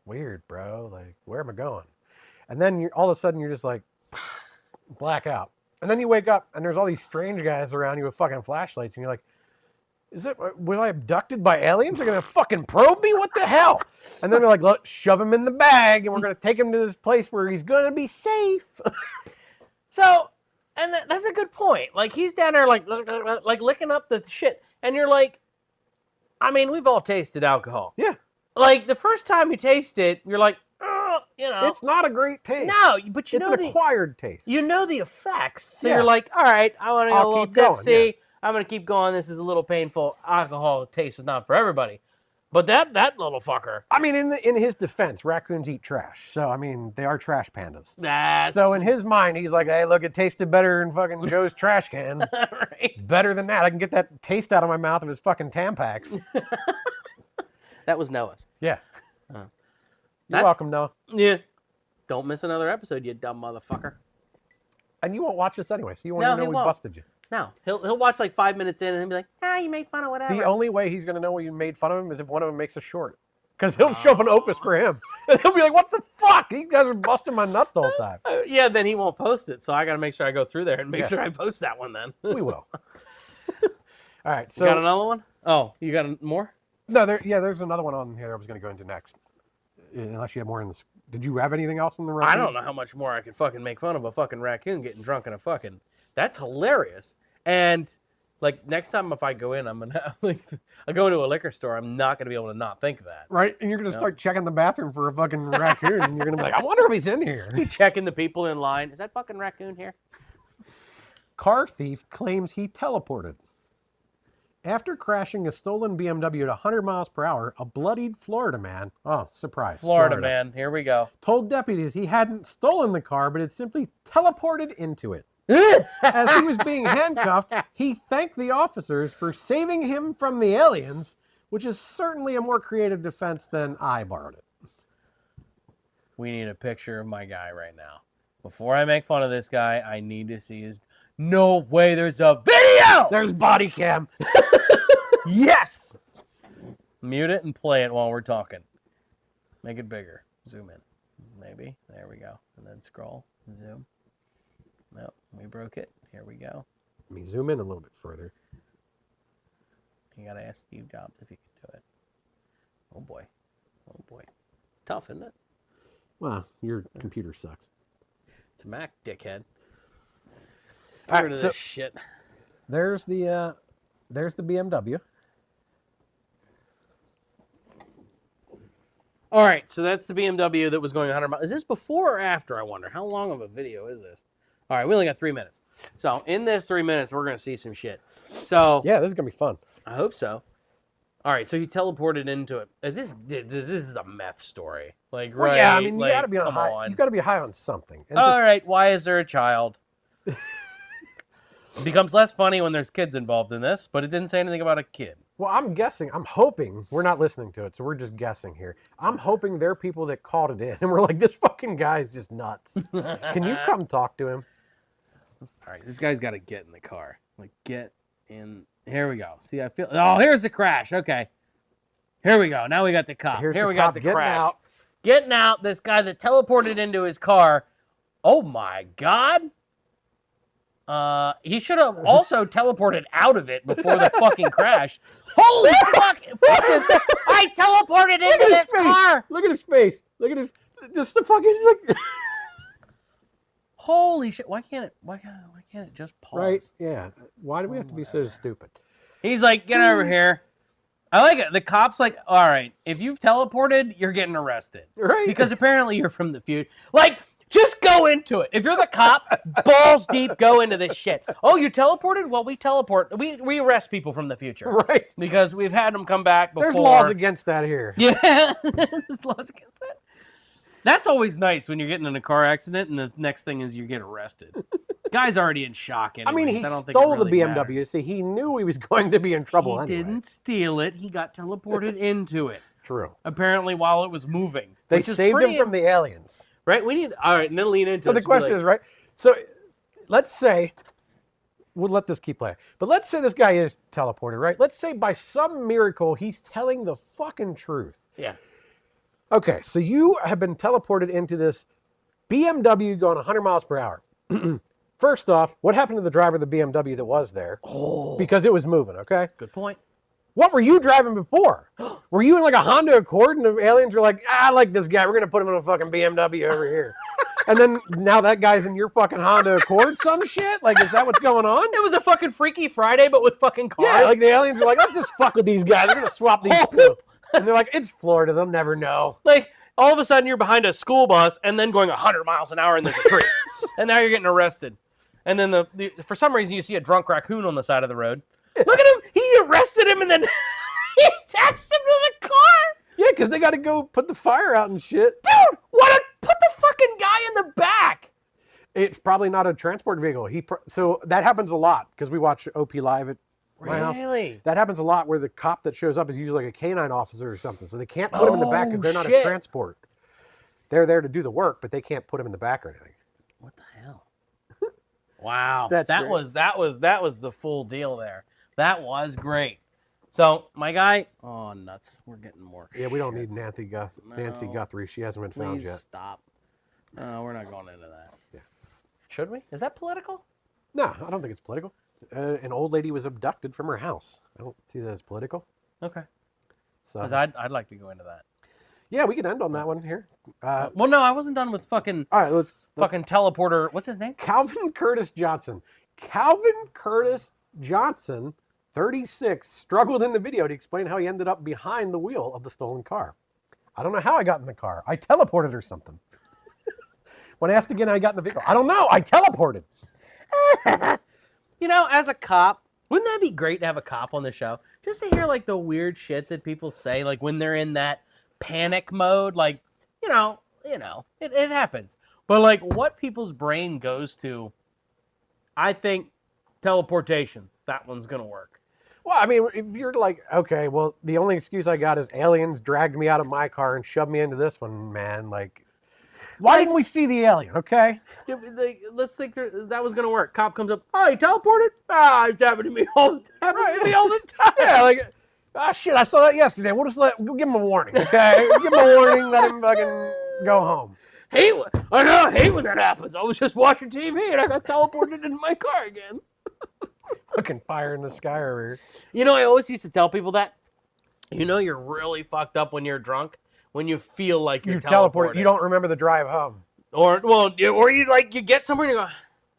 weird, bro. Like, where am I going? And then all of a sudden, you're just like, black out. And then you wake up, and there's all these strange guys around you with fucking flashlights, and you're like, was I abducted by aliens? They're going to fucking probe me? What the hell? And then they're like, look, shove him in the bag, and we're going to take him to this place where he's going to be safe. So, and that's a good point. Like, he's down there, like licking up the shit. And you're like, I mean, we've all tasted alcohol. Yeah. Like, the first time you taste it, you're like, oh, you know. It's not a great taste. No, but you It's know an acquired taste. you know the effects. So Yeah. you're like, all right, I want to get I'll a little keep going, tipsy. yeah. I'm going to keep going. This is a little painful. Alcohol taste is not for everybody. But that little fucker. I mean, in his defense, raccoons eat trash. So, I mean, they are trash pandas. That's So in his mind, he's like, hey, look, it tasted better than fucking Joe's trash can. right. Better than that. I can get that taste out of my mouth of his fucking Tampax. That was Noah's. Yeah. Oh. You're That's- welcome, Noah. Yeah. Don't miss another episode, you dumb motherfucker. And you won't watch this anyway, so you won't No, even know he we won't. busted you. No, he'll watch like 5 minutes in and he'll be like, you made fun of whatever. The only way he's going to know you made fun of him is if one of them makes a short. Because he'll show up an opus for him. And he'll be like, what the fuck? You guys are busting my nuts the whole time. Yeah, then he won't post it. So I got to make sure I go through there and make Yeah. sure I post that one then. We will. All right, So, got so... another one? Oh, you got more? No, there's another one on here I was going to go into next. Unless you have more in this. Did you have anything else in the raccoon? I don't know how much more I could fucking make fun of a fucking raccoon getting drunk in a fucking. That's hilarious. And like next time if I go in, I'm gonna I go into a liquor store. I'm not gonna be able to not think of that. Right? And you're going to start checking the bathroom for a fucking raccoon. And you're going to be like, I wonder if he's in here. Checking the people in line. Is that fucking raccoon here? Car thief claims he teleported. After crashing a stolen BMW at 100 miles per hour, a bloodied Florida man, oh, surprise, Florida man, here we go. told deputies he hadn't stolen the car, but had simply teleported into it. As he was being handcuffed, he thanked the officers for saving him from the aliens, which is certainly a more creative defense than I borrowed it. We need a picture of my guy right now. Before I make fun of this guy, I need to see his... No way, there's a video! There's body cam. Yes! Mute it and play it while we're talking. Make it bigger. Zoom in. Maybe. There we go. And then scroll. Zoom. Nope, we broke it. Here we go. Let me zoom in a little bit further. You gotta ask Steve Jobs if he can do it. Oh boy. Oh boy. It's tough, isn't it? Well, your computer sucks. It's a Mac, dickhead. Get All right, rid of so- this shit. There's the BMW. All right, so that's the BMW that was going 100 miles. Is this before or after, I wonder? How long of a video is this? All right, we only got 3 minutes. So in this 3 minutes, we're going to see some shit. So Yeah, this is gonna be fun. I hope so. All right, so he teleported into it. This is a meth story. Like, Well, right? yeah, I mean, like, you gotta be on come high. on. You gotta be high on something. And All right, why is there a child? It becomes less funny when there's kids involved in this, but it didn't say anything about a kid. well, I'm guessing. I'm hoping we're not listening to it, so we're just guessing here. I'm hoping they're people that called it in, and we're like, this fucking guy is just nuts. Can you come talk to him? All right, this guy's got to get in the car. Like, get in. Here we go. See, I feel. Oh, here's the crash. Okay. Here we go. Now we got the cop. Here's Here the we cop got the getting crash. out. Getting out. This guy that teleported into his car. Oh my God. He should have also teleported out of it before the fucking crash. Holy fuck! Fuck this! I teleported into Look at his this face. car. Look at his face. Look at his. Just the fucking. He's like, Holy shit! Why can't it just pause? right? Yeah. Why do we have to be so stupid? He's like, get over here. I like it. The cop's like, all right, if you've teleported, you're getting arrested. Right. Because apparently you're from the future. Like, just go into it. If you're the cop, balls deep, go into this shit. Oh, you teleported? Well, we teleport. We arrest people from the future. Right. Because we've had them come back before. There's laws against that here. Yeah. There's laws against that. That's always nice when you're getting in a car accident and the next thing is you get arrested. Guy's already in shock I mean, anyways. he I don't think it stole the really BMW. matters. See, he knew he was going to be in trouble He anyway. didn't steal it. He got teleported into it. True. Apparently, while it was moving. They which is saved pretty- him from the aliens. Right? We need. All right, and then lean into So it. the question is, right? So let's say, we'll let this keep playing, but let's say this guy is teleported, right? Let's say by some miracle he's telling the fucking truth. Yeah. Okay, so you have been teleported into this BMW going 100 miles per hour. First off, what happened to the driver of the BMW that was there? Oh, Because it was moving, okay? good point. What were you driving before? Were you in like a Honda Accord and the aliens were like, I like this guy. We're going to put him in a fucking BMW over here. And then now that guy's in your fucking Honda Accord, some shit? Like, is that what's going on? It was a fucking Freaky Friday, but with fucking cars. Yeah, like the aliens are like, let's just fuck with these guys. They're going to swap these two. And they're like, it's Florida. They'll never know. Like, all of a sudden you're behind a school bus and then going 100 miles an hour and there's a tree. And now you're getting arrested. And then for some reason you see a drunk raccoon on the side of the road. Look at him. He arrested him and then he attached him to the car. Yeah, because they got to go put the fire out and shit. Dude, put the fucking guy in the back. It's probably not a transport vehicle. So that happens a lot because we watch OP Live at my house. Really? That happens a lot where the cop that shows up is usually like a canine officer or something. So they can't put him in the back because they're not shit. a transport. They're there to do the work, but they can't put him in the back or anything. What the hell? Wow. That's that great. was the full deal there. That was great. So my guy, oh nuts, we're getting more. Yeah, we don't need Nancy No. Guthrie. She hasn't been found Please yet. stop. No, we're not going into that. Yeah. Should we? Is that political? No, I don't think it's political. An old lady was abducted from her house. I don't see that as political. Okay. So 'Cause I'd like to go into that. yeah, we can end on that one here. Well, no, I wasn't done with fucking All right, let's fucking teleporter. What's his name? Calvin Curtis Johnson. Calvin Curtis Johnson, 36, struggled in the video to explain how he ended up behind the wheel of the stolen car. I don't know how I got in the car. I teleported or something. When asked again how I got in the vehicle, I don't know. I teleported. You know, as a cop, Wouldn't that be great to have a cop on the show? Just to hear like the weird shit that people say, like when they're in that panic mode, like, it happens. But like what people's brain goes to, I think teleportation, that one's gonna work. Well, I mean, if you're like, okay, well, the only excuse I got is aliens dragged me out of my car and shoved me into this one, man. Like, why didn't we see the alien? Okay. Let's think that was gonna work. Cop comes up, oh, he teleported? Ah, it's happened to me all the time. Yeah, like, shit, I saw that yesterday. We'll give him a warning, okay? Give him a warning, let him fucking go home. I hate when that happens. I was just watching TV and I got teleported into my car again. Fucking fire in the sky over here. I always used to tell people that. You're really fucked up when you're drunk, when you feel like you're teleported. You don't remember the drive home. Or you get somewhere and you go,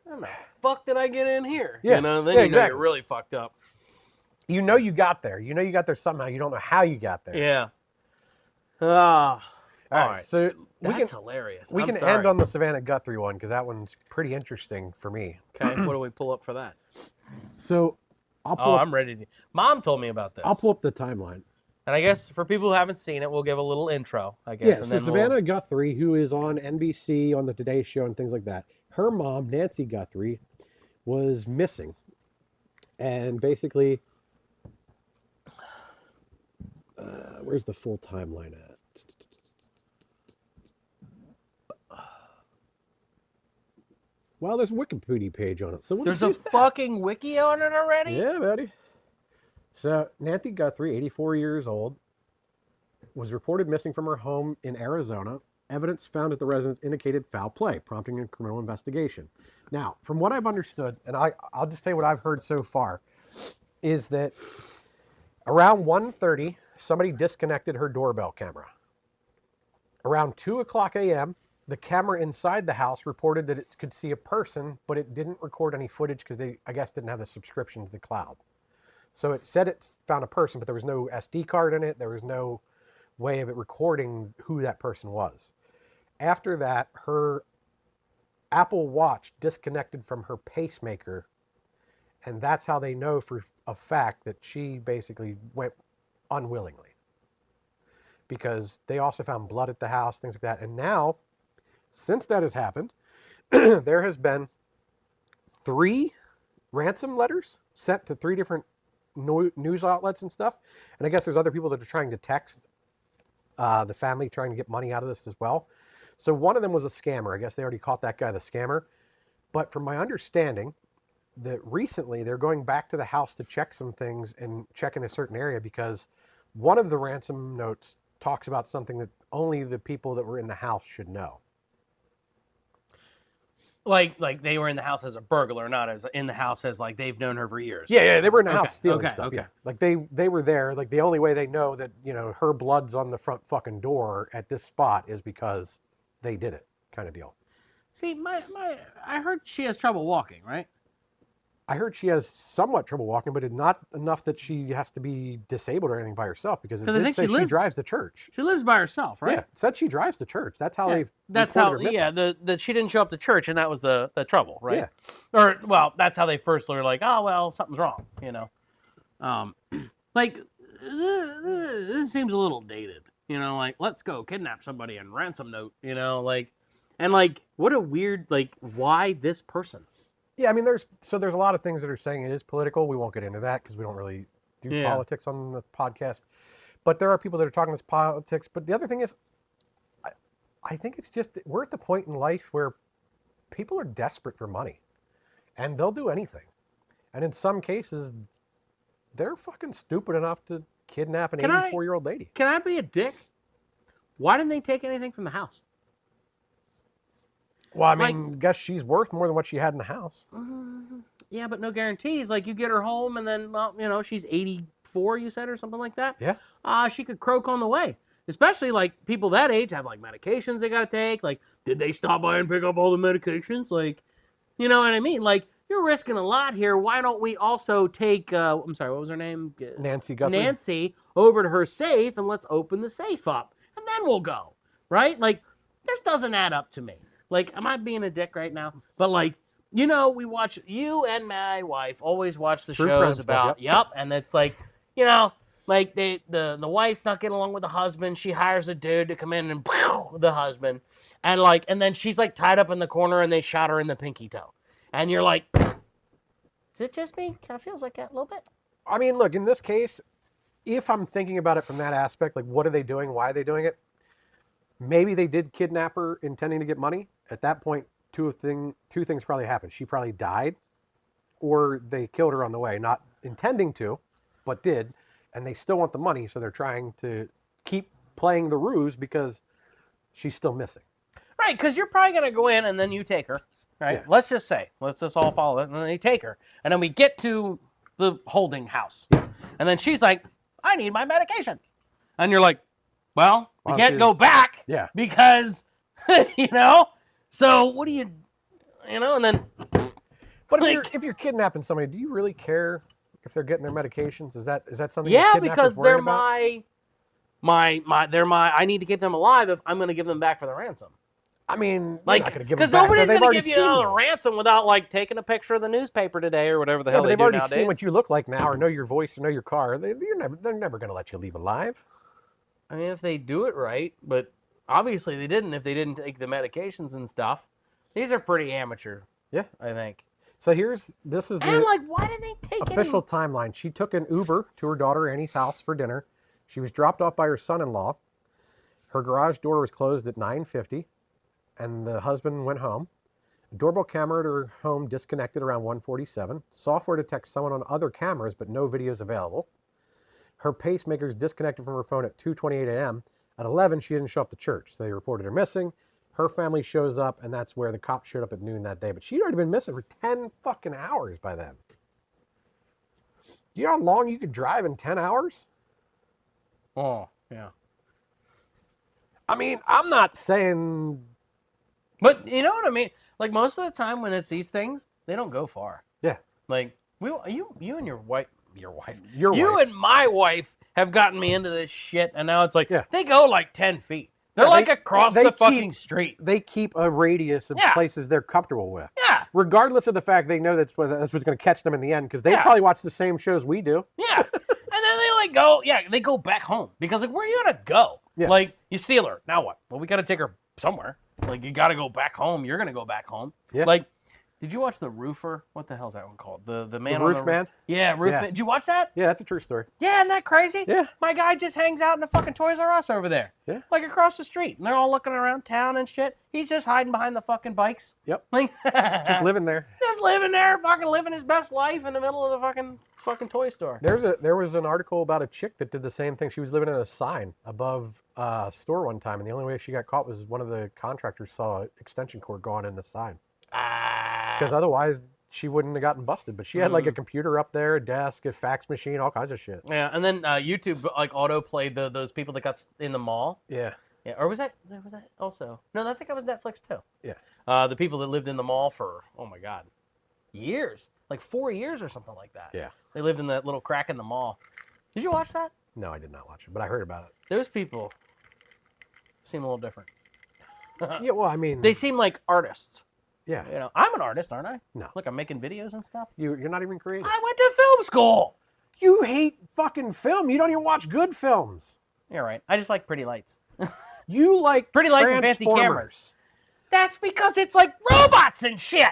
how the fuck did I get in here? Yeah. Then exactly. you're really fucked up. You got there. You got there somehow. You don't know how you got there. Yeah. All right. So that's hilarious. We can end on the Savannah Guthrie one because that one's pretty interesting for me. Okay. What do we pull up for that? So I'm ready. Mom told me about this. I'll pull up the timeline. And I guess for people who haven't seen it, we'll give a little intro, I guess. Yeah, so Savannah Guthrie, who is on NBC, on the Today Show and things like that, her mom, Nancy Guthrie, was missing. And basically, where's the full timeline at? Well, there's a Wikipedia page on it. So there's a fucking wiki on it already? Yeah, buddy. So Nancy Guthrie, 84 years old, was reported missing from her home in Arizona. Evidence found at the residence indicated foul play, prompting a criminal investigation. Now, from what I've understood, and I'll just tell you what I've heard so far, is that around 1:30, somebody disconnected her doorbell camera. Around 2 o'clock a.m., the camera inside the house reported that it could see a person, but it didn't record any footage because they, I guess, didn't have the subscription to the cloud. So it said it found a person, but there was no SD card in it. There was no way of it recording who that person was. After that, her Apple Watch disconnected from her pacemaker, and that's how they know for a fact that she basically went unwillingly. Because they also found blood at the house, things like that. And now, since that has happened, there has been 3 ransom letters sent to 3 different news outlets and stuff. And I guess there's other people that are trying to text the family, trying to get money out of this as well. So one of them was a scammer. I guess they already caught that guy the scammer. But from my understanding, that recently they're going back to the house to check some things and check in a certain area because one of the ransom notes talks about something that only the people that were in the house should know. Like they were in the house as a burglar, not as in the house as like they've known her for years. Yeah, they were in the house stealing stuff. Okay. Yeah. Like they were there. Like the only way they know that, her blood's on the front fucking door at this spot is because they did it, kind of deal. See, I heard she has trouble walking, right? I heard she has somewhat trouble walking, but not enough that she has to be disabled or anything by herself because it did say she drives to church. She lives by herself, right? Yeah, it said she drives to church. That's how they. That's how. Yeah, that she didn't show up to church, and that was the trouble, right? Yeah. Or that's how they first were like, oh well, something's wrong, Like this seems a little dated, Like let's go kidnap somebody and ransom note, what a weird why this person. Yeah, I mean, there's a lot of things that are saying it is political. We won't get into that because we don't really do politics on the podcast. But there are people that are talking this politics. But the other thing is, I think it's just we're at the point in life where people are desperate for money, and they'll do anything. And in some cases, they're fucking stupid enough to kidnap an 84-year-old lady. Can I be a dick? Why didn't they take anything from the house? Well, I mean, guess she's worth more than what she had in the house. Yeah, but no guarantees. Like, you get her home, and then, she's 84, you said, or something like that? Yeah. She could croak on the way. Especially, people that age have, medications they got to take. Like, did they stop by and pick up all the medications? You know what I mean? You're risking a lot here. Why don't we also take, I'm sorry, what was her name? Nancy Guthrie. Nancy over to her safe, and let's open the safe up. And then we'll go, right? This doesn't add up to me. Am I being a dick right now? But, you know, we watch, you and my wife always watch the True crime shows stuff, about, yep, and it's like, you know, like the wife's not getting along with the husband. She hires a dude to come in and the husband, and like, and then she's like tied up in the corner, and they shot her in the pinky toe, and you're like, is it just me? Kind of feels like that a little bit. I mean, look, in this case, if I'm thinking about it from that aspect, like what are they doing? Why are they doing it? Maybe they did kidnap her intending to get money. At that point, two things probably happened. She probably died, or they killed her on the way, not intending to, but did, and they still want the money, so they're trying to keep playing the ruse because she's still missing. Right, because you're probably going to go in and then you take her, right? Yeah. Let's just all follow it, and then they take her. And then we get to the holding house. And then she's like, I need my medication. And you're like, well, we Well, can't she's- go back Yeah. because, you know? So what do you know, and then... But like, if you're kidnapping somebody, do you really care if they're getting their medications? Is that something? yeah, the kidnapper's because they're worried my they're my, I need to keep them alive if I'm going to give them back for the ransom. I mean, Like, you're not going to give because them back. nobody's They've going to already give you seen another you. ransom without like taking a picture of the newspaper today or whatever the Yeah, hell but they they've do already nowadays. seen what you look like now, or know your voice, or know your car. They're never going to let you leave alive. I mean, if they do it right, but obviously they didn't. If they didn't take the medications and stuff, these are pretty amateur. Yeah. I think. So this is And the like, why did they take official any... timeline. She took an Uber to her daughter Annie's house for dinner. She was dropped off by her son-in-law. Her garage door was closed at 9:50, and the husband went home. The doorbell camera at her home disconnected around 1:47. Software detects someone on other cameras, but no videos available. Her pacemakers disconnected from her phone at 2:28 a.m. At 11, she didn't show up to church, so they reported her missing. Her family shows up, and that's where the cops showed up at noon that day. But she'd already been missing for 10 fucking hours by then. Do you know how long you could drive in 10 hours? Oh, yeah. I mean, I'm not saying... But you know what I mean? Like, most of the time when it's these things, they don't go far. Yeah. Like, you and your wife... you wife. and my wife have gotten me into this shit, and now it's like, Yeah. they go like 10 feet. They're Yeah, like they- across they the keep- fucking street. They keep a radius of Yeah. places they're comfortable with. Yeah. Regardless of the fact they know that's what's going to catch them in the end, because they Yeah. probably watch the same shows we do. Yeah. And then they like go, they go back home. Because like, where are you gonna go? Yeah. Like, you steal her. Now what? Well, we gotta take her somewhere. Like, you gotta go back home. You're gonna go back home. Yeah. Like, did you watch The Roofer? What the hell's that one called? The man The on Roof Man? Yeah, Roof Yeah. Man. Did you watch that? Yeah, that's a true story. Yeah, isn't that crazy? Yeah. My guy just hangs out in the fucking Toys R Us over there. Yeah. Like across the street. And they're all looking around town and shit. He's just hiding behind the fucking bikes. Yep. Like, Just living there. just living there, fucking living his best life in the middle of the fucking toy store. There was an article about a chick that did the same thing. She was living in a sign above a store one time, and the only way she got caught was one of the contractors saw an extension cord going in the sign. Because otherwise, she wouldn't have gotten busted. But she had like a computer up there, a desk, a fax machine, all kinds of shit. Yeah, and then YouTube like auto played those people that got in the mall. Yeah. Yeah, or was that also? No, I think that was Netflix too. Yeah. The people that lived in the mall for, oh my God, years, like 4 years or something like that. Yeah. They lived in that little crack in the mall. Did you watch that? No, I did not watch it, but I heard about it. Those people seem a little different. Yeah, well, I mean, They seem like artists. yeah. You know, I'm an artist, aren't I? No. Look, I'm making videos and stuff. You're not even creative. I went to film school. You hate fucking film. You don't even watch good films. You're right. I just like pretty lights. You like Pretty lights and fancy Transformers. cameras. That's because it's like robots and shit.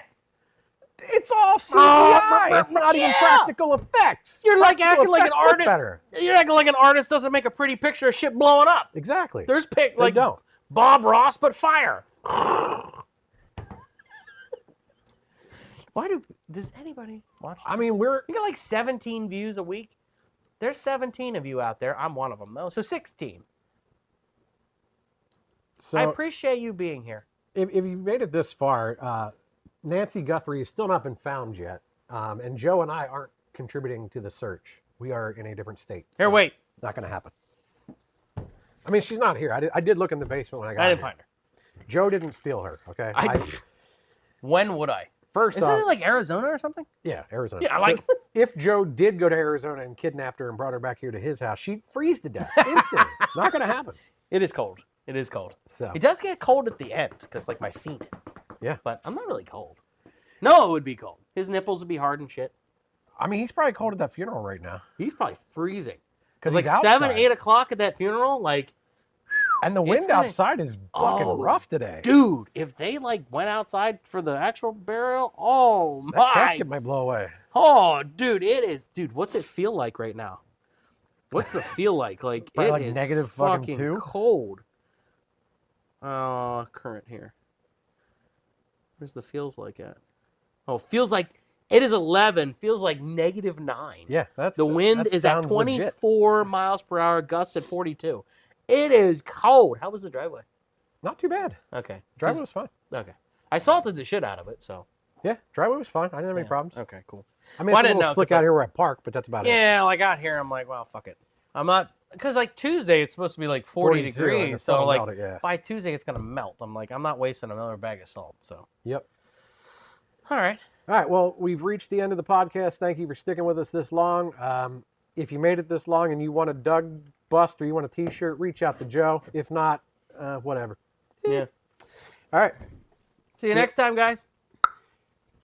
It's all CGI. It's not even yeah. practical effects. You're like Practical acting like an effects look artist. better. You're acting like an artist doesn't make a pretty picture of shit blowing up. Exactly. There's They like don't. Bob Ross, but fire. Does anybody watch? I mean, we're You got like 17 views a week. There's 17 of you out there. I'm one of them though, so 16. so. I appreciate you being here. if you've made it this far, Nancy Guthrie has still not been found yet, and Joe and I aren't contributing to the search. We are in a different state. Here, so wait. Not going to happen. I mean, she's not here. I did look in the basement when I got I didn't here. find her. Joe didn't steal her. Okay. When would I? First Isn't off, it like Arizona or something? yeah, Arizona. Yeah, So like- if Joe did go to Arizona and kidnapped her and brought her back here to his house, she'd freeze to death instantly. Not going to happen. It is cold. It is cold. So It does get cold at the end because like my feet, yeah. but I'm not really cold. No, it would be cold. His nipples would be hard and shit. I mean, he's probably cold at that funeral right now. He's probably freezing. Because Like he's outside. 7, 8 o'clock at that funeral, like, And the It's wind gonna- outside is fucking Oh, rough today. dude, if they like went outside for the actual burial, oh That my, casket might blow away. oh dude, it is, dude. What's it feel like right now? What's the feel like? Like Probably it like is negative fucking fucking 2? cold. Current here. Where's the feels like at? Oh, feels like it is 11. Feels like -9. Yeah, that's The wind that is at sounds 24 legit. miles per hour. Gusts at 42. It is cold. How was the driveway? Not too bad. Okay. Driveway was fine. Okay. I salted the shit out of it, so. Yeah, driveway was fine. I didn't have any Yeah. problems. Okay, cool. I mean, Well, I it's a didn't little know, slick 'cause out here where I park, but that's about it. Yeah, like out here, I'm like, well, fuck it. I'm not, because like Tuesday, it's supposed to be like 40 42, and the degrees. sun So will like melt it, yeah. by Tuesday, it's going to melt. I'm like, I'm not wasting another bag of salt. So, Yep. all right. All right, well, we've reached the end of the podcast. Thank you for sticking with us this long. If you made it this long and you want a Doug bust or you want a T-shirt, reach out to Joe. If not, whatever. Yeah. All right. See you next time, guys.